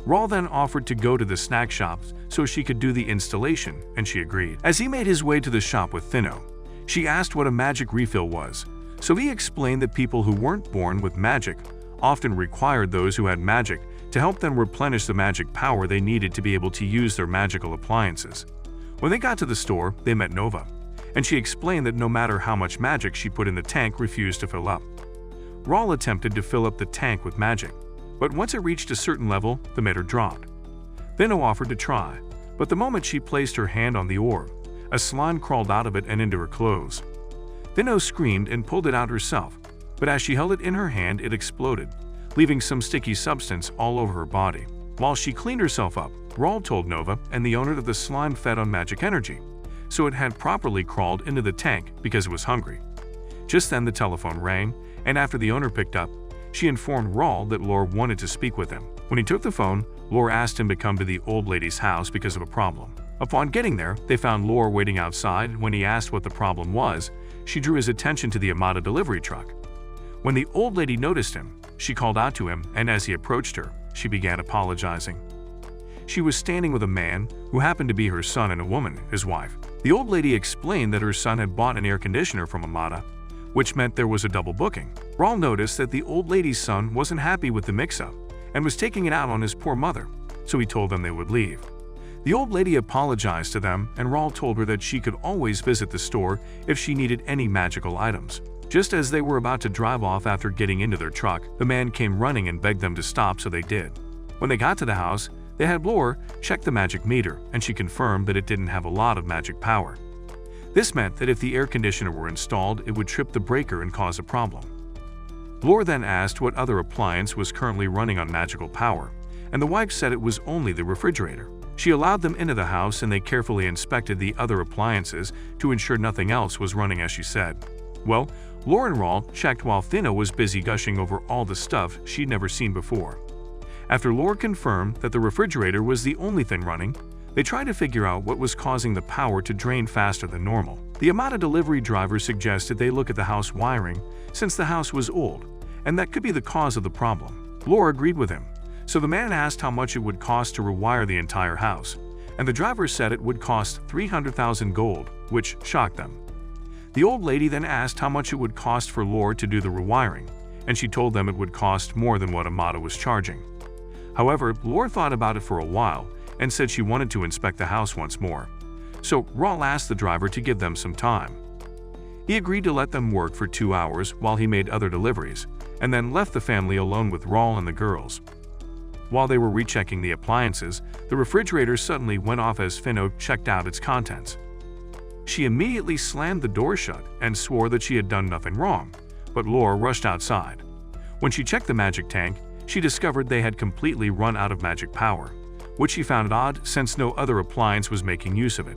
Raul then offered to go to the snack shop so she could do the installation, and she agreed. As he made his way to the shop with Finno, she asked what a magic refill was, so he explained that people who weren't born with magic often required those who had magic to help them replenish the magic power they needed to be able to use their magical appliances. When they got to the store, they met Nova, and she explained that no matter how much magic she put in the tank refused to fill up. Rawl attempted to fill up the tank with magic, but once it reached a certain level, the meter dropped. Finno offered to try, but the moment she placed her hand on the orb, a slime crawled out of it and into her clothes. Finno screamed and pulled it out herself, but as she held it in her hand, it exploded, leaving some sticky substance all over her body. While she cleaned herself up, Rawl told Nova and the owner that the slime fed on magic energy, so it had properly crawled into the tank because it was hungry. Just then the telephone rang, and after the owner picked up, she informed Rawl that Lore wanted to speak with him. When he took the phone, Lore asked him to come to the old lady's house because of a problem. Upon getting there, they found Lore waiting outside. When he asked what the problem was, she drew his attention to the Amada delivery truck. When the old lady noticed him, she called out to him, and as he approached her, she began apologizing. She was standing with a man who happened to be her son and a woman, his wife. The old lady explained that her son had bought an air conditioner from Amada, which meant there was a double booking. Rawl noticed that the old lady's son wasn't happy with the mix-up and was taking it out on his poor mother, so he told them they would leave. The old lady apologized to them, and Rawl told her that she could always visit the store if she needed any magical items. Just as they were about to drive off after getting into their truck, the man came running and begged them to stop, so they did. When they got to the house, they had Lore check the magic meter, and she confirmed that it didn't have a lot of magic power. This meant that if the air conditioner were installed, it would trip the breaker and cause a problem. Lore then asked what other appliance was currently running on magical power, and the wife said it was only the refrigerator. She allowed them into the house, and they carefully inspected the other appliances to ensure nothing else was running as she said. Well, Lore and Rawl checked while Finno was busy gushing over all the stuff she'd never seen before. After Lore confirmed that the refrigerator was the only thing running, they tried to figure out what was causing the power to drain faster than normal. The Amada delivery driver suggested they look at the house wiring, since the house was old, and that could be the cause of the problem. Lore agreed with him, so the man asked how much it would cost to rewire the entire house, and the driver said it would cost 300,000 gold, which shocked them. The old lady then asked how much it would cost for Lore to do the rewiring, and she told them it would cost more than what Amada was charging. However, Lore thought about it for a while and said she wanted to inspect the house once more, so Rawl asked the driver to give them some time. He agreed to let them work for 2 hours while he made other deliveries, and then left the family alone with Rawl and the girls. While they were rechecking the appliances, the refrigerator suddenly went off as Finno checked out its contents. She immediately slammed the door shut and swore that she had done nothing wrong, but Lore rushed outside. When she checked the magic tank, she discovered they had completely run out of magic power, which she found odd since no other appliance was making use of it.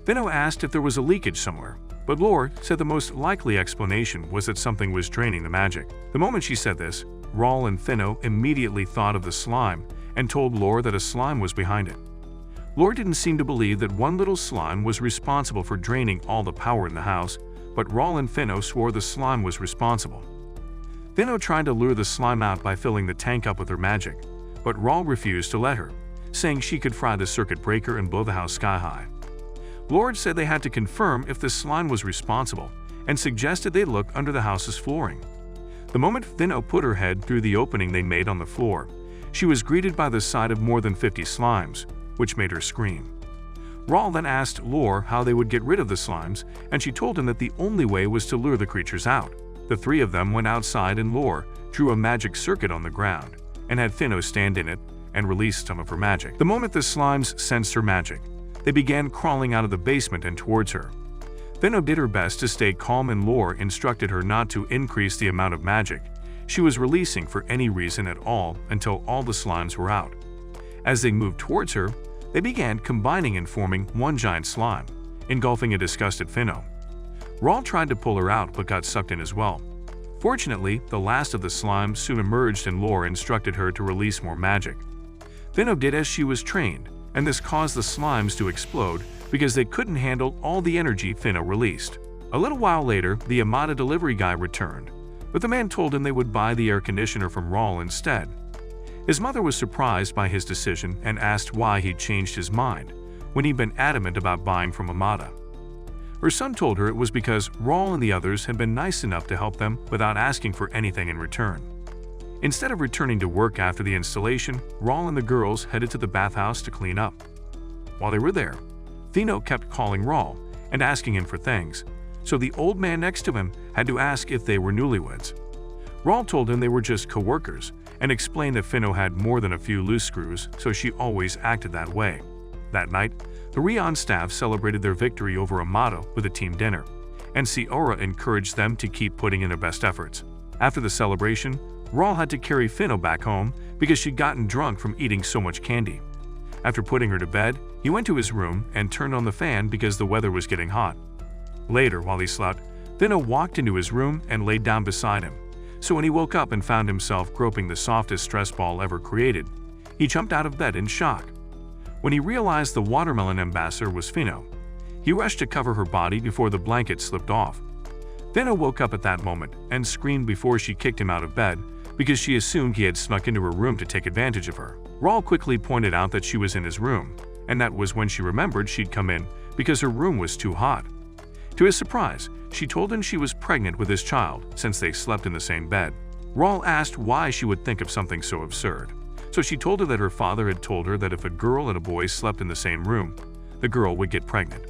Finno asked if there was a leakage somewhere, but Lore said the most likely explanation was that something was draining the magic. The moment she said this, Rawl and Finno immediately thought of the slime and told Lore that a slime was behind it. Lore didn't seem to believe that one little slime was responsible for draining all the power in the house, but Rawl and Finno swore the slime was responsible. Finno tried to lure the slime out by filling the tank up with her magic, but Rawl refused to let her, saying she could fry the circuit breaker and blow the house sky high. Lord said they had to confirm if the slime was responsible and suggested they look under the house's flooring. The moment Finno put her head through the opening they made on the floor, she was greeted by the sight of more than 50 slimes, which made her scream. Rawl then asked Lore how they would get rid of the slimes, and she told him that the only way was to lure the creatures out. The three of them went outside, and Lore drew a magic circuit on the ground and had Finno stand in it and release some of her magic. The moment the slimes sensed her magic, they began crawling out of the basement and towards her. Finno did her best to stay calm, and Lore instructed her not to increase the amount of magic she was releasing for any reason at all until all the slimes were out. As they moved towards her, they began combining and forming one giant slime, engulfing a disgusted Finno. Rawl tried to pull her out but got sucked in as well. Fortunately, the last of the slimes soon emerged, and Lore instructed her to release more magic. Finno did as she was trained, and this caused the slimes to explode because they couldn't handle all the energy Finno released. A little while later, the Amada delivery guy returned, but the man told him they would buy the air conditioner from Rawl instead. His mother was surprised by his decision and asked why he'd changed his mind when he'd been adamant about buying from Amada. Her son told her it was because Rawl and the others had been nice enough to help them without asking for anything in return. Instead of returning to work after the installation, Rawl and the girls headed to the bathhouse to clean up. While they were there, Finno kept calling Rawl and asking him for things, so the old man next to him had to ask if they were newlyweds. Rawl told him they were just co-workers and explained that Finno had more than a few loose screws, so she always acted that way. That night, the Rion staff celebrated their victory over Amato with a team dinner, and Ciora encouraged them to keep putting in their best efforts. After the celebration, Rawl had to carry Finno back home because she'd gotten drunk from eating so much candy. After putting her to bed, he went to his room and turned on the fan because the weather was getting hot. Later, while he slept, Finno walked into his room and laid down beside him. So when he woke up and found himself groping the softest stress ball ever created, he jumped out of bed in shock. When he realized the watermelon ambassador was Finno, he rushed to cover her body before the blanket slipped off. Finno woke up at that moment and screamed before she kicked him out of bed because she assumed he had snuck into her room to take advantage of her. Rawl quickly pointed out that she was in his room, and that was when she remembered she'd come in because her room was too hot. To his surprise, she told him she was pregnant with his child since they slept in the same bed. Rawl asked why she would think of something so absurd, so she told her that her father had told her that if a girl and a boy slept in the same room, the girl would get pregnant.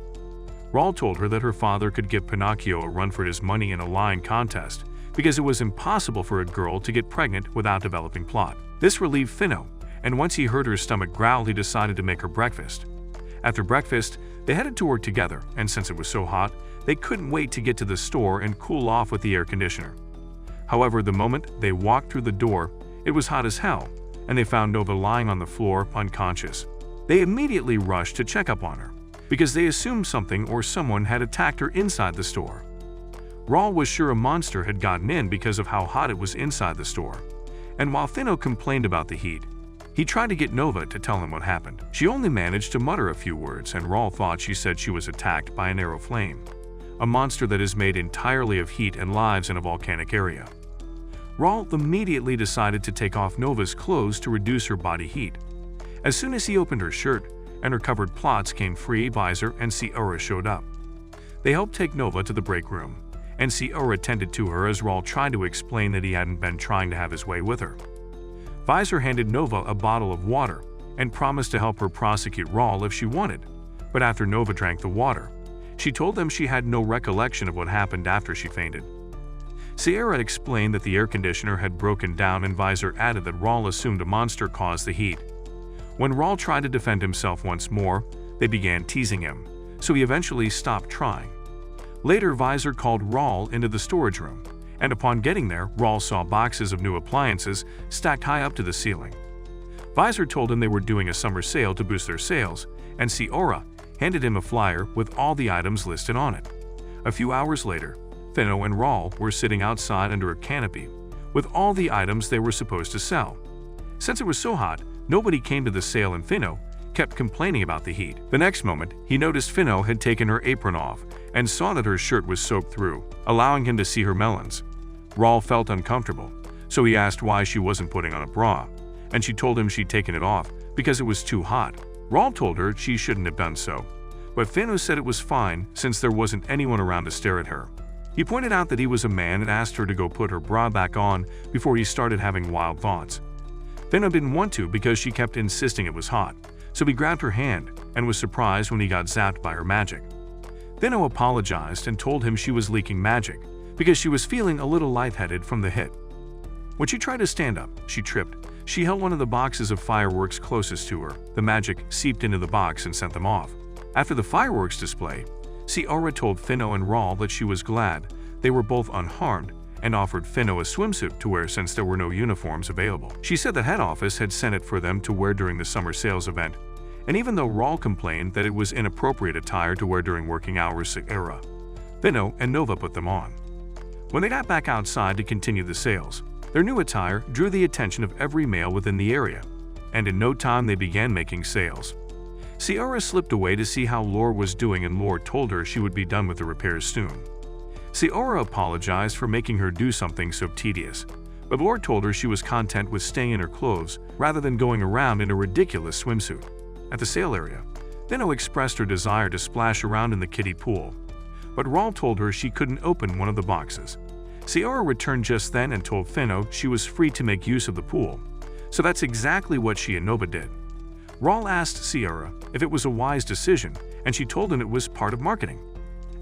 Rawl told her that her father could give Pinocchio a run for his money in a lying contest because it was impossible for a girl to get pregnant without developing plot. This relieved Finno, and once he heard her stomach growl, he decided to make her breakfast. After breakfast, they headed to work together, and since it was so hot, they couldn't wait to get to the store and cool off with the air conditioner. However, the moment they walked through the door, it was hot as hell, and they found Nova lying on the floor, unconscious. They immediately rushed to check up on her, because they assumed something or someone had attacked her inside the store. Rawl was sure a monster had gotten in because of how hot it was inside the store, and while Finno complained about the heat, he tried to get Nova to tell him what happened. She only managed to mutter a few words, and Rawl thought she said she was attacked by an arrow flame, a monster that is made entirely of heat and lives in a volcanic area. Rawl immediately decided to take off Nova's clothes to reduce her body heat. As soon as he opened her shirt and her covered plots came free, Visor and Ciora showed up. They helped take Nova to the break room, and Ciora tended to her as Rawl tried to explain that he hadn't been trying to have his way with her. Visor handed Nova a bottle of water and promised to help her prosecute Rawl if she wanted, but after Nova drank the water, she told them she had no recollection of what happened after she fainted. Ciora explained that the air conditioner had broken down, and Visor added that Rawl assumed a monster caused the heat. When Rawl tried to defend himself once more, they began teasing him, so he eventually stopped trying. Later, Visor called Rawl into the storage room, and upon getting there, Rawl saw boxes of new appliances stacked high up to the ceiling. Visor told him they were doing a summer sale to boost their sales, and Ciora handed him a flyer with all the items listed on it. A few hours later, Finno and Rawl were sitting outside under a canopy with all the items they were supposed to sell. Since it was so hot, nobody came to the sale, and Finno kept complaining about the heat. The next moment, he noticed Finno had taken her apron off and saw that her shirt was soaked through, allowing him to see her melons. Rawl felt uncomfortable, so he asked why she wasn't putting on a bra, and she told him she'd taken it off because it was too hot. Rawl told her she shouldn't have done so, but Finno said it was fine since there wasn't anyone around to stare at her. He pointed out that he was a man and asked her to go put her bra back on before he started having wild thoughts. Finno didn't want to because she kept insisting it was hot, so he grabbed her hand and was surprised when he got zapped by her magic. Finno apologized and told him she was leaking magic because she was feeling a little lightheaded from the hit. When she tried to stand up, she tripped. She held one of the boxes of fireworks closest to her. The magic seeped into the box and sent them off. After the fireworks display, Ciora told Finno and Rawl that she was glad they were both unharmed and offered Finno a swimsuit to wear since there were no uniforms available. She said the head office had sent it for them to wear during the summer sales event, and even though Rawl complained that it was inappropriate attire to wear during working hours, Ciora, Finno, and Nova put them on. When they got back outside to continue the sales, their new attire drew the attention of every male within the area, and in no time they began making sales. Ciora slipped away to see how Lore was doing, and Lore told her she would be done with the repairs soon. Ciora apologized for making her do something so tedious, but Lore told her she was content with staying in her clothes rather than going around in a ridiculous swimsuit. At the sale area, Finno expressed her desire to splash around in the kiddie pool, but Rawl told her she couldn't open one of the boxes. Ciora returned just then and told Finno she was free to make use of the pool, so that's exactly what she and Nova did. Rawl asked Ciora if it was a wise decision, and she told him it was part of marketing.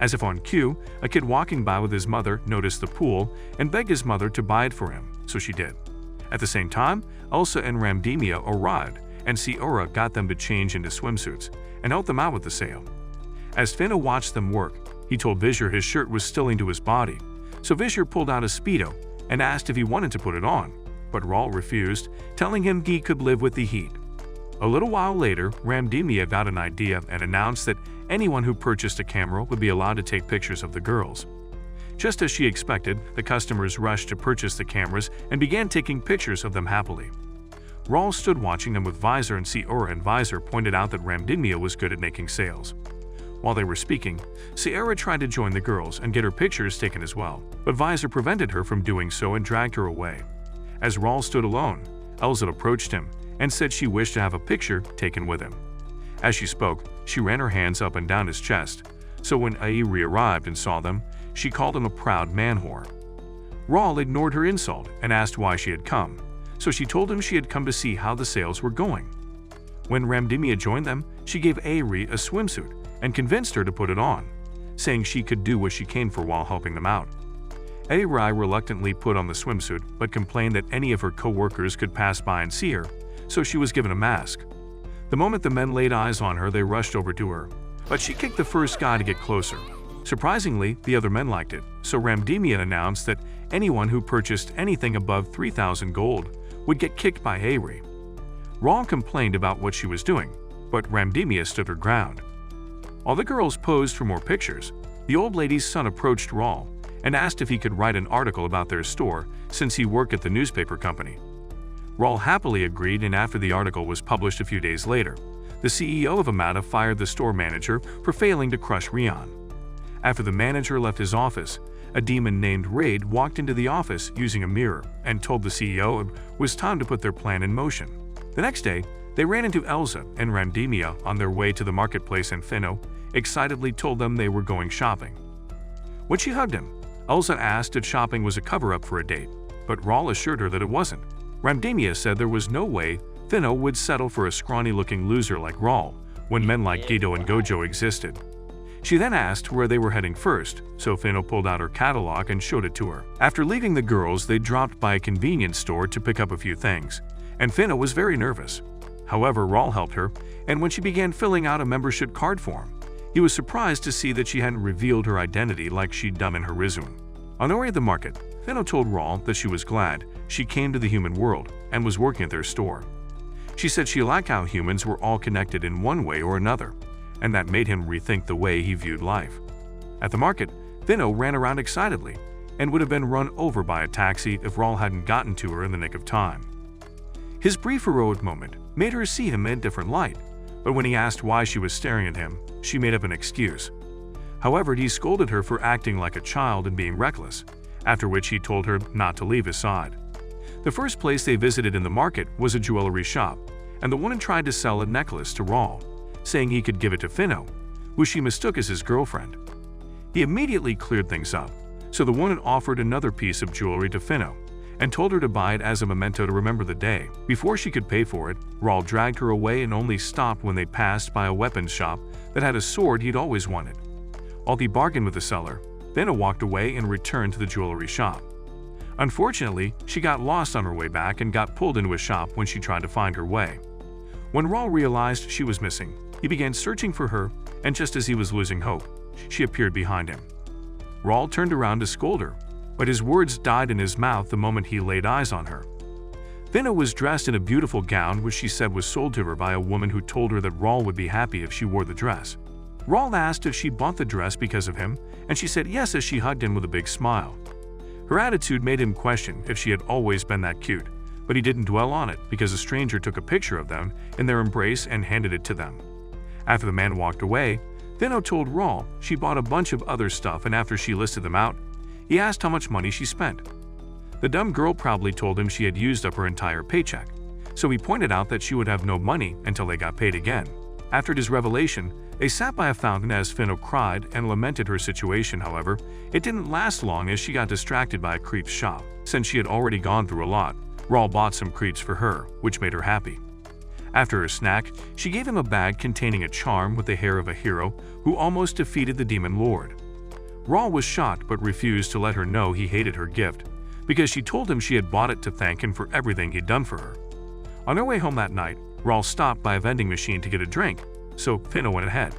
As if on cue, a kid walking by with his mother noticed the pool and begged his mother to buy it for him, so she did. At the same time, Elsa and Ramdemia arrived, and Ciora got them to change into swimsuits and helped them out with the sale. As Finno watched them work, he told Visser his shirt was stilling to his body, so Visser pulled out a Speedo and asked if he wanted to put it on, but Raul refused, telling him he could live with the heat. A little while later, Ramdemia got an idea and announced that anyone who purchased a camera would be allowed to take pictures of the girls. Just as she expected, the customers rushed to purchase the cameras and began taking pictures of them happily. Raul stood watching them with Visser, and Ciora and Visser pointed out that Ramdemia was good at making sales. While they were speaking, Ciora tried to join the girls and get her pictures taken as well, but Visser prevented her from doing so and dragged her away. As Raul stood alone, Elsa approached him and said she wished to have a picture taken with him. As she spoke, she ran her hands up and down his chest, so when Airi arrived and saw them, she called him a proud man-whore. Raul ignored her insult and asked why she had come, so she told him she had come to see how the sales were going. When Ramdemia joined them, she gave Airi a swimsuit and convinced her to put it on, saying she could do what she came for while helping them out. Airi reluctantly put on the swimsuit but complained that any of her co-workers could pass by and see her, so she was given a mask. The moment the men laid eyes on her, they rushed over to her, but she kicked the first guy to get closer. Surprisingly, the other men liked it, so Ramdemia announced that anyone who purchased anything above 3,000 gold would get kicked by Airi. Raul complained about what she was doing, but Ramdemia stood her ground. While the girls posed for more pictures, the old lady's son approached Raul and asked if he could write an article about their store since he worked at the newspaper company. Raul happily agreed, and after the article was published a few days later, the CEO of Amata fired the store manager for failing to crush Rion. After the manager left his office, a demon named Raid walked into the office using a mirror and told the CEO it was time to put their plan in motion. The next day, they ran into Elsa and Ramdemia on their way to the marketplace, and Finno excitedly told them they were going shopping. When she hugged him, Elsa asked if shopping was a cover-up for a date, but Raul assured her that it wasn't. Ramdemia said there was no way Finno would settle for a scrawny-looking loser like Raul when men like Guido and Gojo existed. She then asked where they were heading first, so Finno pulled out her catalog and showed it to her. After leaving the girls, they dropped by a convenience store to pick up a few things, and Finno was very nervous. However, Raul helped her, and when she began filling out a membership card form, he was surprised to see that she hadn't revealed her identity like she'd done in her resume. On their way to the market, Finno told Raul that she was glad she came to the human world and was working at their store. She said she liked how humans were all connected in one way or another, and that made him rethink the way he viewed life. At the market, Finno ran around excitedly and would have been run over by a taxi if Raul hadn't gotten to her in the nick of time. His brief heroic moment made her see him in a different light, but when he asked why she was staring at him, she made up an excuse. However, he scolded her for acting like a child and being reckless, after which he told her not to leave his side. The first place they visited in the market was a jewelry shop, and the woman tried to sell a necklace to Raul, saying he could give it to Finno, who she mistook as his girlfriend. He immediately cleared things up, so the woman offered another piece of jewelry to Finno and told her to buy it as a memento to remember the day. Before she could pay for it, Raul dragged her away and only stopped when they passed by a weapons shop that had a sword he'd always wanted. While he bargained with the seller, Finno walked away and returned to the jewelry shop. Unfortunately, she got lost on her way back and got pulled into a shop when she tried to find her way. When Raul realized she was missing, he began searching for her, and just as he was losing hope, she appeared behind him. Raul turned around to scold her, but his words died in his mouth the moment he laid eyes on her. Finno was dressed in a beautiful gown which she said was sold to her by a woman who told her that Raul would be happy if she wore the dress. Raul asked if she bought the dress because of him, and she said yes as she hugged him with a big smile. Her attitude made him question if she had always been that cute, but he didn't dwell on it because a stranger took a picture of them in their embrace and handed it to them. After the man walked away, Finno told Raul she bought a bunch of other stuff, and after she listed them out, he asked how much money she spent. The dumb girl proudly told him she had used up her entire paycheck, so he pointed out that she would have no money until they got paid again. After his revelation, they sat by a fountain as Finno cried and lamented her situation. However, it didn't last long as she got distracted by a creep's shop. Since she had already gone through a lot, Raul bought some creeps for her, which made her happy. After her snack, she gave him a bag containing a charm with the hair of a hero who almost defeated the demon lord. Raul was shocked but refused to let her know he hated her gift, because she told him she had bought it to thank him for everything he'd done for her. On their way home that night, Raul stopped by a vending machine to get a drink, so Finno went ahead.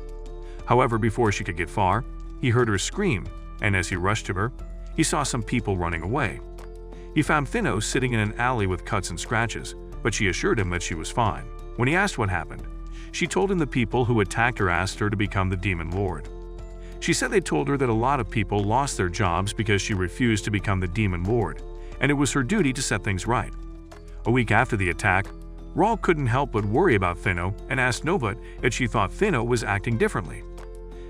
However, before she could get far, he heard her scream, and as he rushed to her, he saw some people running away. He found Finno sitting in an alley with cuts and scratches, but she assured him that she was fine. When he asked what happened, she told him the people who attacked her asked her to become the Demon Lord. She said they told her that a lot of people lost their jobs because she refused to become the Demon Lord, and it was her duty to set things right. A week after the attack, Raul couldn't help but worry about Finno and asked Nova if she thought Finno was acting differently.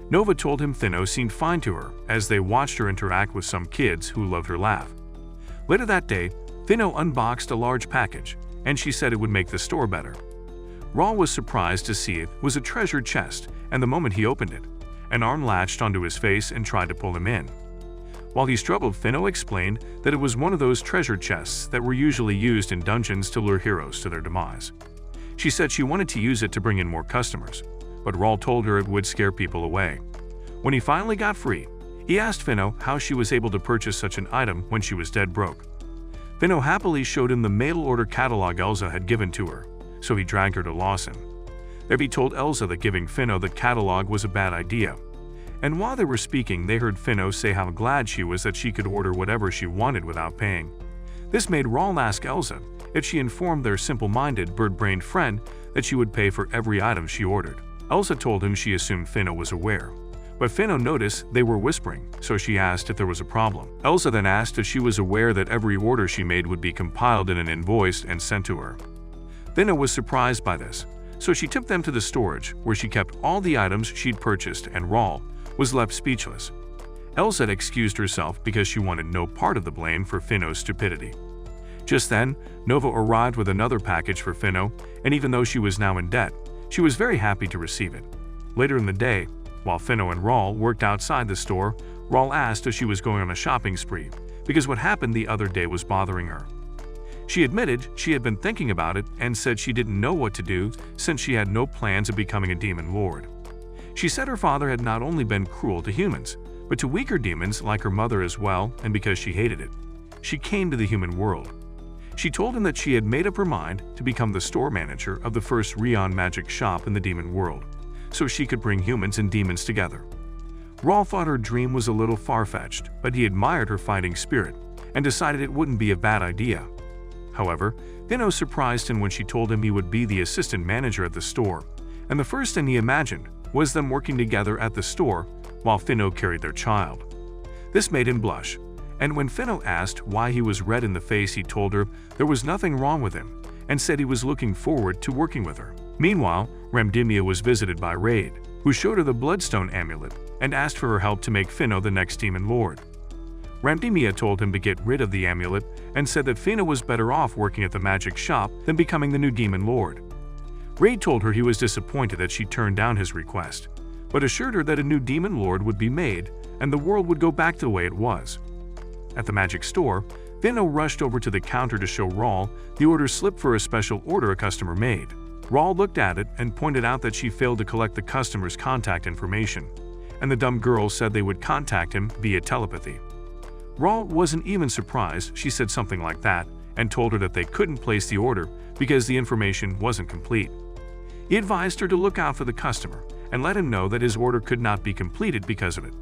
Nova told him Finno seemed fine to her as they watched her interact with some kids who loved her laugh. Later that day, Finno unboxed a large package, and she said it would make the store better. Raul was surprised to see it was a treasure chest, and the moment he opened it, an arm latched onto his face and tried to pull him in. While he struggled, Finno explained that it was one of those treasure chests that were usually used in dungeons to lure heroes to their demise. She said she wanted to use it to bring in more customers, but Raul told her it would scare people away. When he finally got free, he asked Finno how she was able to purchase such an item when she was dead broke. Finno happily showed him the mail-order catalog Elsa had given to her, so he dragged her to Lawson. There he told Elsa that giving Finno the catalog was a bad idea, and while they were speaking they heard Finno say how glad she was that she could order whatever she wanted without paying. This made Raul ask Elsa if she informed their simple-minded, bird-brained friend that she would pay for every item she ordered. Elsa told him she assumed Finno was aware, but Finno noticed they were whispering, so she asked if there was a problem. Elsa then asked if she was aware that every order she made would be compiled in an invoice and sent to her. Finno was surprised by this, so she took them to the storage, where she kept all the items she'd purchased, and Raul was left speechless. Elsa had excused herself because she wanted no part of the blame for Finno's stupidity. Just then, Nova arrived with another package for Finno, and even though she was now in debt, she was very happy to receive it. Later in the day, while Finno and Raul worked outside the store, Raul asked if she was going on a shopping spree, because what happened the other day was bothering her. She admitted she had been thinking about it and said she didn't know what to do since she had no plans of becoming a demon lord. She said her father had not only been cruel to humans, but to weaker demons like her mother as well, and because she hated it, she came to the human world. She told him that she had made up her mind to become the store manager of the first Rion magic shop in the demon world, so she could bring humans and demons together. Raul thought her dream was a little far-fetched, but he admired her fighting spirit and decided it wouldn't be a bad idea. However, Finno surprised him when she told him he would be the assistant manager at the store, and the first thing he imagined was them working together at the store while Finno carried their child. This made him blush, and when Finno asked why he was red in the face, he told her there was nothing wrong with him and said he was looking forward to working with her. Meanwhile, Ramdimia was visited by Raid, who showed her the Bloodstone amulet and asked for her help to make Finno the next demon lord. Ramdimia told him to get rid of the amulet and said that Finno was better off working at the magic shop than becoming the new demon lord. Raid told her he was disappointed that she turned down his request, but assured her that a new demon lord would be made and the world would go back to the way it was. At the magic store, Finno rushed over to the counter to show Raul the order slip for a special order a customer made. Raul looked at it and pointed out that she failed to collect the customer's contact information, and the dumb girl said they would contact him via telepathy. Raul wasn't even surprised she said something like that and told her that they couldn't place the order because the information wasn't complete. He advised her to look out for the customer and let him know that his order could not be completed because of it.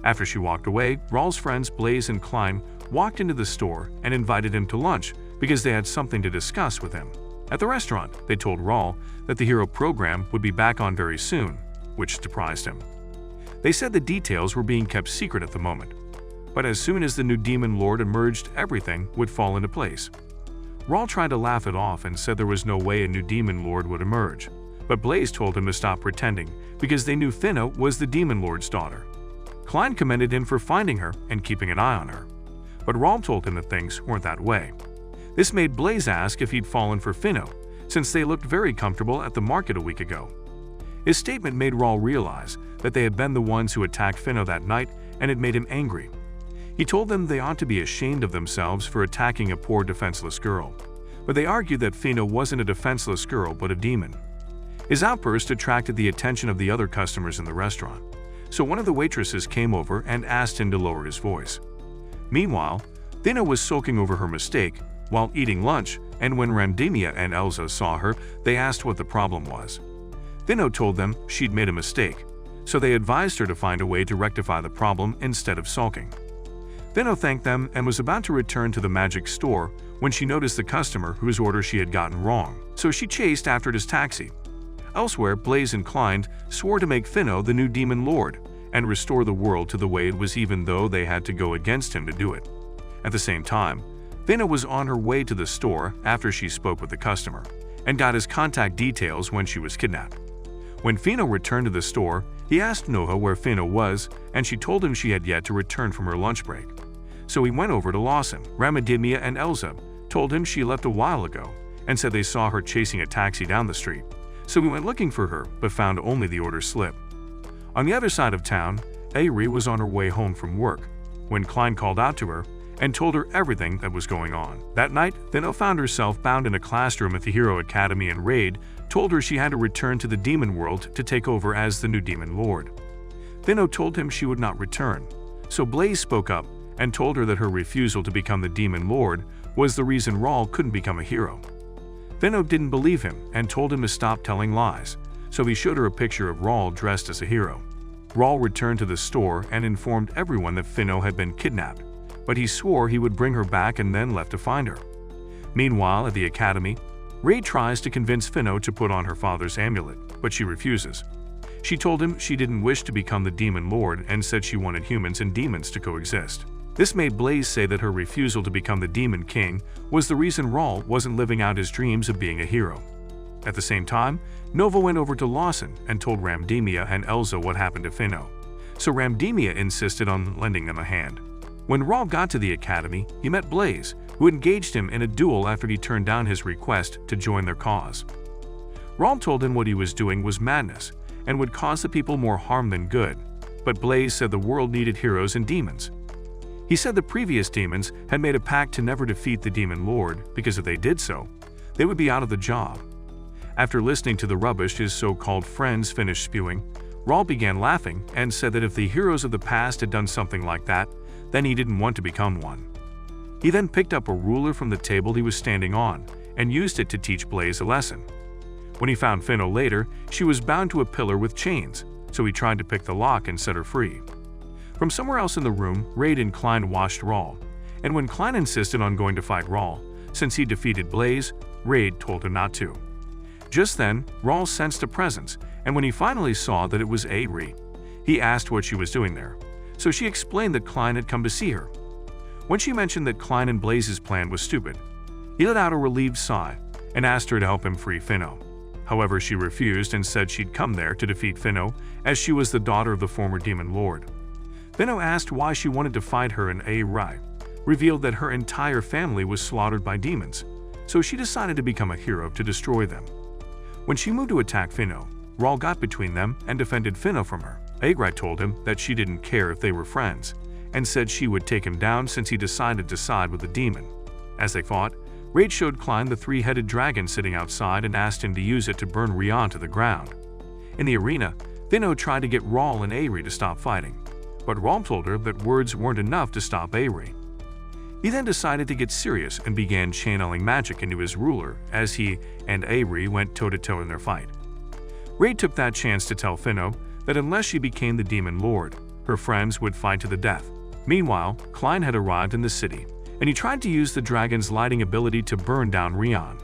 After she walked away, Raul's friends Blaze and Klein walked into the store and invited him to lunch because they had something to discuss with him. At the restaurant, they told Raul that the hero program would be back on very soon, which surprised him. They said the details were being kept secret at the moment, but as soon as the new demon lord emerged, everything would fall into place. Raul tried to laugh it off and said there was no way a new demon lord would emerge, but Blaze told him to stop pretending because they knew Finno was the demon lord's daughter. Klein commended him for finding her and keeping an eye on her, but Raul told him that things weren't that way. This made Blaze ask if he'd fallen for Finno, since they looked very comfortable at the market a week ago. His statement made Raul realize that they had been the ones who attacked Finno that night, and it made him angry. He told them they ought to be ashamed of themselves for attacking a poor defenseless girl, but they argued that Finno wasn't a defenseless girl but a demon. His outburst attracted the attention of the other customers in the restaurant, so one of the waitresses came over and asked him to lower his voice. Meanwhile, Finno was sulking over her mistake while eating lunch, and when Ramdemia and Elsa saw her, they asked what the problem was. Finno told them she'd made a mistake, so they advised her to find a way to rectify the problem instead of sulking. Finno thanked them and was about to return to the magic store when she noticed the customer whose order she had gotten wrong, so she chased after his taxi. Elsewhere, Blaze and Klein swore to make Finno the new demon lord and restore the world to the way it was, even though they had to go against him to do it. At the same time, Finno was on her way to the store after she spoke with the customer and got his contact details when she was kidnapped. When Finno returned to the store, he asked Noha where Finno was, and she told him she had yet to return from her lunch break. So he went over to Lawson. Ramadimia and Elsa told him she left a while ago and said they saw her chasing a taxi down the street. So he went looking for her, but found only the order slip. On the other side of town, Ari was on her way home from work when Klein called out to her and told her everything that was going on. That night, Finno found herself bound in a classroom at the Hero Academy, and Raid told her she had to return to the demon world to take over as the new demon lord. Finno told him she would not return, so Blaze spoke up and told her that her refusal to become the demon lord was the reason Rawl couldn't become a hero. Finno didn't believe him and told him to stop telling lies, so he showed her a picture of Rawl dressed as a hero. Rawl returned to the store and informed everyone that Finno had been kidnapped, but he swore he would bring her back and then left to find her. Meanwhile, at the academy, Ray tries to convince Finno to put on her father's amulet, but she refuses. She told him she didn't wish to become the demon lord and said she wanted humans and demons to coexist. This made Blaze say that her refusal to become the demon king was the reason Rawl wasn't living out his dreams of being a hero. At the same time, Nova went over to Lawson and told Ramdemia and Elsa what happened to Finno, so Ramdemia insisted on lending them a hand. When Rawl got to the academy, he met Blaze, who engaged him in a duel after he turned down his request to join their cause. Rawl told him what he was doing was madness and would cause the people more harm than good, but Blaze said the world needed heroes and demons. He said the previous demons had made a pact to never defeat the demon lord because if they did so, they would be out of the job. After listening to the rubbish his so-called friends finished spewing, Rawl began laughing and said that if the heroes of the past had done something like that, then he didn't want to become one. He then picked up a ruler from the table he was standing on and used it to teach Blaze a lesson. When he found Finno later, she was bound to a pillar with chains, so he tried to pick the lock and set her free. From somewhere else in the room, Raid and Klein watched Rawl, and when Klein insisted on going to fight Rawl, since he defeated Blaze, Raid told him not to. Just then, Rawl sensed a presence, and when he finally saw that it was Ari, he asked what she was doing there, so she explained that Klein had come to see her. When she mentioned that Klein and Blaze's plan was stupid, he let out a relieved sigh and asked her to help him free Finno. However, she refused and said she'd come there to defeat Finno as she was the daughter of the former demon lord. Finno asked why she wanted to fight her, and Ari revealed that her entire family was slaughtered by demons, so she decided to become a hero to destroy them. When she moved to attack Finno, Rawl got between them and defended Finno from her. Ari told him that she didn't care if they were friends, and said she would take him down since he decided to side with the demon. As they fought, Raid showed Klein the three-headed dragon sitting outside and asked him to use it to burn Rion to the ground. In the arena, Finno tried to get Rawl and Ari to stop fighting, but Rawl told her that words weren't enough to stop Ari. He then decided to get serious and began channeling magic into his ruler as he and Ari went toe-to-toe in their fight. Raid took that chance to tell Finno that unless she became the demon lord, her friends would fight to the death. Meanwhile, Klein had arrived in the city, and he tried to use the dragon's lighting ability to burn down Rion.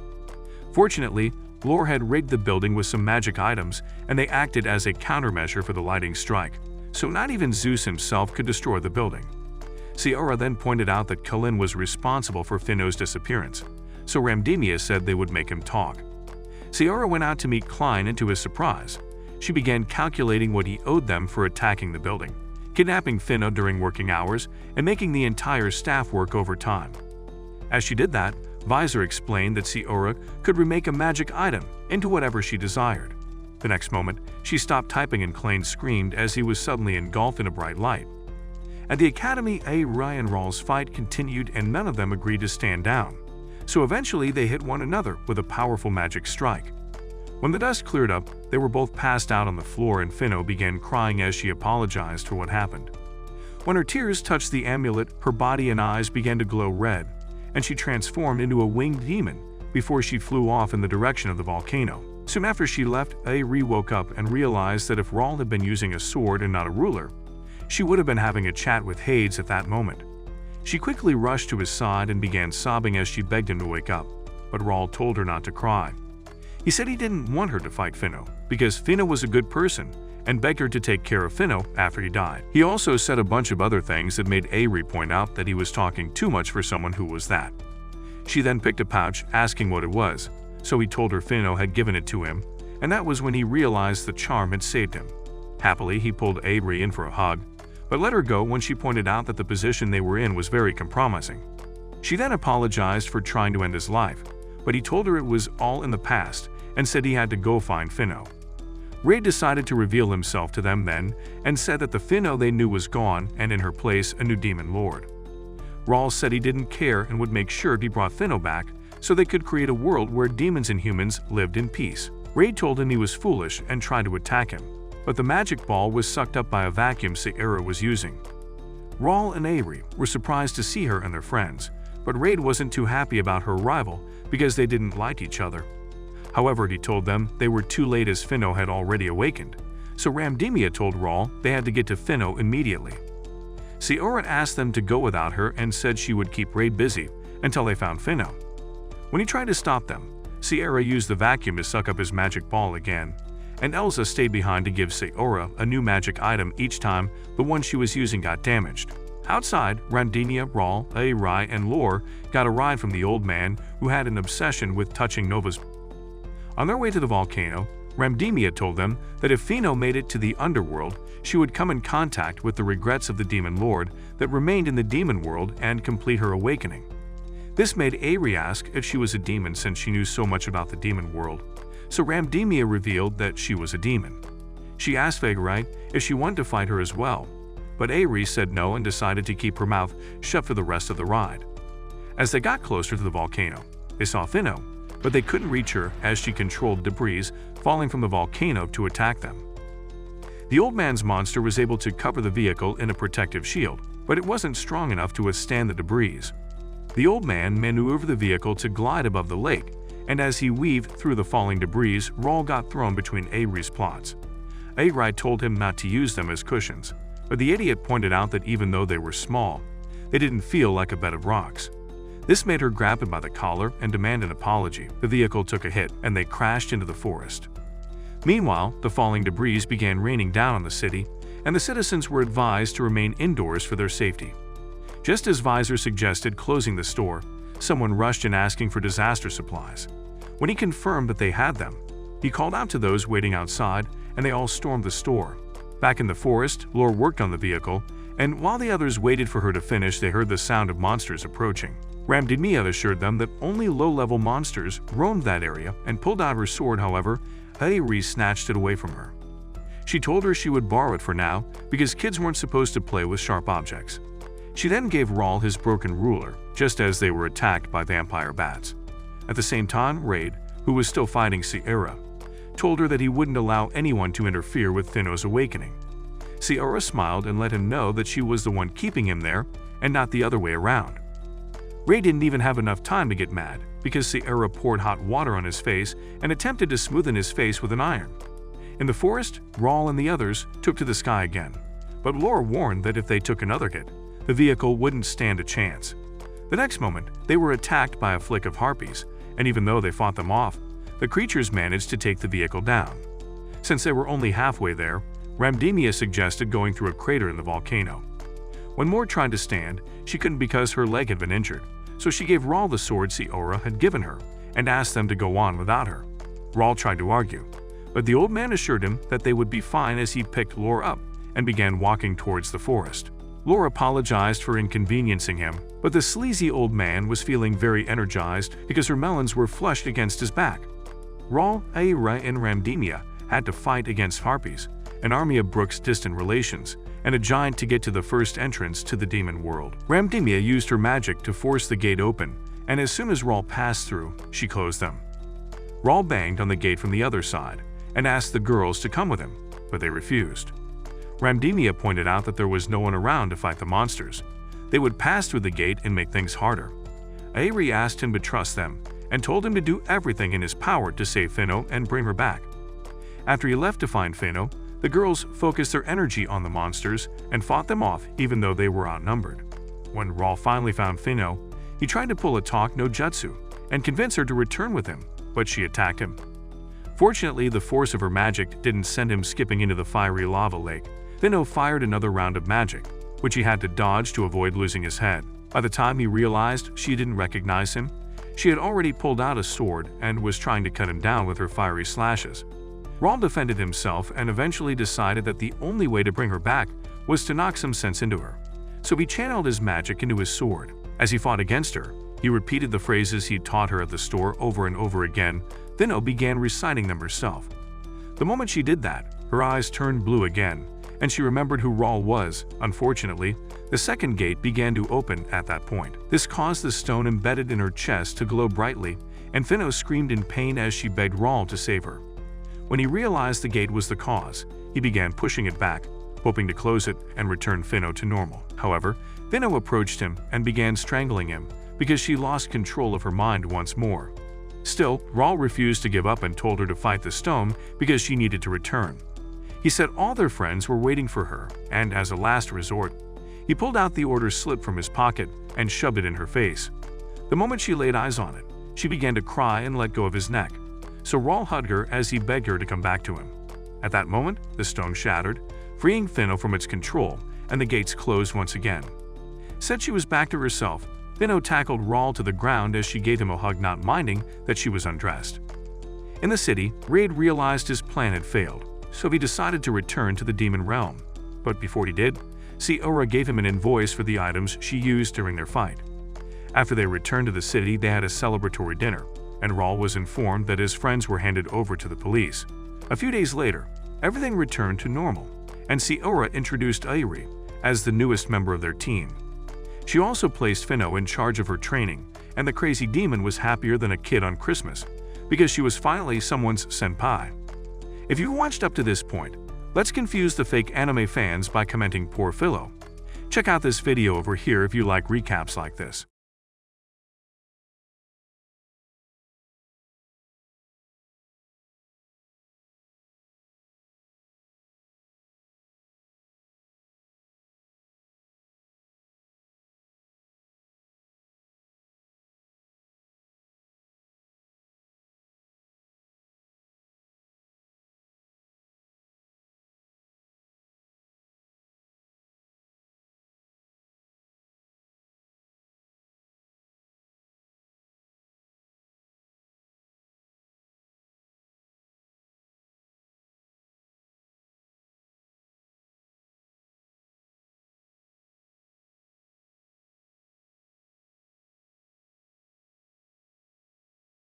Fortunately, Lore had rigged the building with some magic items, and they acted as a countermeasure for the lighting strike, so not even Zeus himself could destroy the building. Ciara then pointed out that Kalin was responsible for Finno's disappearance, so Ramdemia said they would make him talk. Ciara went out to meet Klein, and to his surprise, she began calculating what he owed them for attacking the building, kidnapping Finno during working hours, and making the entire staff work overtime. As she did that, Visor explained that Ciara could remake a magic item into whatever she desired. The next moment, she stopped typing and Klein screamed as he was suddenly engulfed in a bright light. At the academy, Ari and Rawl's fight continued and none of them agreed to stand down, so eventually they hit one another with a powerful magic strike. When the dust cleared up, they were both passed out on the floor and Finno began crying as she apologized for what happened. When her tears touched the amulet, her body and eyes began to glow red, and she transformed into a winged demon before she flew off in the direction of the volcano. Soon after she left, Ari woke up and realized that if Rawl had been using a sword and not a ruler, she would have been having a chat with Hades at that moment. She quickly rushed to his side and began sobbing as she begged him to wake up, but Rawl told her not to cry. He said he didn't want her to fight Finno, because Finno was a good person, and begged her to take care of Finno after he died. He also said a bunch of other things that made Ari point out that he was talking too much for someone who was that. She then picked a pouch, asking what it was, so he told her Finno had given it to him, and that was when he realized the charm had saved him. Happily, he pulled Ari in for a hug, but let her go when she pointed out that the position they were in was very compromising. She then apologized for trying to end his life, but he told her it was all in the past and said he had to go find Finno. Ray decided to reveal himself to them then and said that the Finno they knew was gone and in her place a new demon lord. Rawl said he didn't care and would make sure he brought Finno back so they could create a world where demons and humans lived in peace. Ray told him he was foolish and tried to attack him, but the magic ball was sucked up by a vacuum Sierra was using. Rawl and Ari were surprised to see her and their friends, but Raid wasn't too happy about her arrival because they didn't like each other. However, he told them they were too late as Finno had already awakened, so Ramdemia told Rawl they had to get to Finno immediately. Sierra asked them to go without her and said she would keep Raid busy until they found Finno. When he tried to stop them, Sierra used the vacuum to suck up his magic ball again, and Elsa stayed behind to give Sierra a new magic item each time the one she was using got damaged. Outside, Randinia, Rawl, Ari, and Lore got a ride from the old man who had an obsession with touching Nova's. On their way to the volcano, Ramdemia told them that if Finno made it to the underworld, she would come in contact with the regrets of the demon lord that remained in the demon world and complete her awakening. This made Ari ask if she was a demon since she knew so much about the demon world, so Ramdemia revealed that she was a demon. She asked Vagarite if she wanted to fight her as well, but Ari said no and decided to keep her mouth shut for the rest of the ride. As they got closer to the volcano, they saw Finno, but they couldn't reach her as she controlled debris falling from the volcano to attack them. The old man's monster was able to cover the vehicle in a protective shield, but it wasn't strong enough to withstand the debris. The old man maneuvered the vehicle to glide above the lake, and as he weaved through the falling debris, Rawl got thrown between Ari's plots. Ari told him not to use them as cushions, but the idiot pointed out that even though they were small, they didn't feel like a bed of rocks. This made her grab him by the collar and demand an apology. The vehicle took a hit, and they crashed into the forest. Meanwhile, the falling debris began raining down on the city, and the citizens were advised to remain indoors for their safety. Just as Visor suggested closing the store, someone rushed in asking for disaster supplies. When he confirmed that they had them, he called out to those waiting outside, and they all stormed the store. Back in the forest, Lore worked on the vehicle, and while the others waited for her to finish, they heard the sound of monsters approaching. Ramdemia assured them that only low-level monsters roamed that area and pulled out her sword. However, Ari snatched it away from her. She told her she would borrow it for now because kids weren't supposed to play with sharp objects. She then gave Rawl his broken ruler, just as they were attacked by vampire bats. At the same time, Raid, who was still fighting Sierra, told her that he wouldn't allow anyone to interfere with Finno's awakening. Sierra smiled and let him know that she was the one keeping him there and not the other way around. Ray didn't even have enough time to get mad because Sierra poured hot water on his face and attempted to smoothen his face with an iron. In the forest, Rawl and the others took to the sky again, but Lore warned that if they took another hit, the vehicle wouldn't stand a chance. The next moment, they were attacked by a flick of harpies, and even though they fought them off, the creatures managed to take the vehicle down. Since they were only halfway there, Ramdemia suggested going through a crater in the volcano. When Moore tried to stand, she couldn't because her leg had been injured, so she gave Rawl the sword Sierra had given her and asked them to go on without her. Rawl tried to argue, but the old man assured him that they would be fine as he picked Lore up and began walking towards the forest. Lore apologized for inconveniencing him, but the sleazy old man was feeling very energized because her melons were flushed against his back. Rawl, Aira, and Ramdemia had to fight against harpies, an army of Brooke's distant relations, and a giant to get to the first entrance to the demon world. Ramdemia used her magic to force the gate open, and as soon as Rawl passed through, she closed them. Raul banged on the gate from the other side and asked the girls to come with him, but they refused. Ramdemia pointed out that there was no one around to fight the monsters. They would pass through the gate and make things harder. Airi asked him to trust them and told him to do everything in his power to save Finno and bring her back. After he left to find Finno, the girls focused their energy on the monsters and fought them off even though they were outnumbered. When Raul finally found Finno, he tried to pull a talk no jutsu and convince her to return with him, but she attacked him. Fortunately, the force of her magic didn't send him skipping into the fiery lava lake. Finno fired another round of magic, which he had to dodge to avoid losing his head. By the time he realized she didn't recognize him, she had already pulled out a sword and was trying to cut him down with her fiery slashes. Raul defended himself and eventually decided that the only way to bring her back was to knock some sense into her. So he channeled his magic into his sword. As he fought against her, he repeated the phrases he'd taught her at the store over and over again. Finno began reciting them herself. The moment she did that, her eyes turned blue again, and she remembered who Raul was. Unfortunately, the second gate began to open at that point. This caused the stone embedded in her chest to glow brightly, and Finno screamed in pain as she begged Raul to save her. When he realized the gate was the cause, he began pushing it back, hoping to close it and return Finno to normal. However, Finno approached him and began strangling him because she lost control of her mind once more. Still, Raul refused to give up and told her to fight the stone because she needed to return. He said all their friends were waiting for her, and as a last resort, he pulled out the order slip from his pocket and shoved it in her face. The moment she laid eyes on it, she began to cry and let go of his neck. So Raul hugged her as he begged her to come back to him. At that moment, the stone shattered, freeing Finno from its control, and the gates closed once again. Said she was back to herself, Finno tackled Raul to the ground as she gave him a hug, not minding that she was undressed. In the city, Raid realized his plan had failed, so he decided to return to the demon realm. But before he did, Siora gave him an invoice for the items she used during their fight. After they returned to the city, they had a celebratory dinner, and Raul was informed that his friends were handed over to the police. A few days later, everything returned to normal, and Siora introduced Airi as the newest member of their team. She also placed Finno in charge of her training, and the crazy demon was happier than a kid on Christmas because she was finally someone's senpai. If you've watched up to this point, let's confuse the fake anime fans by commenting "Poor Philo." Check out this video over here if you like recaps like this.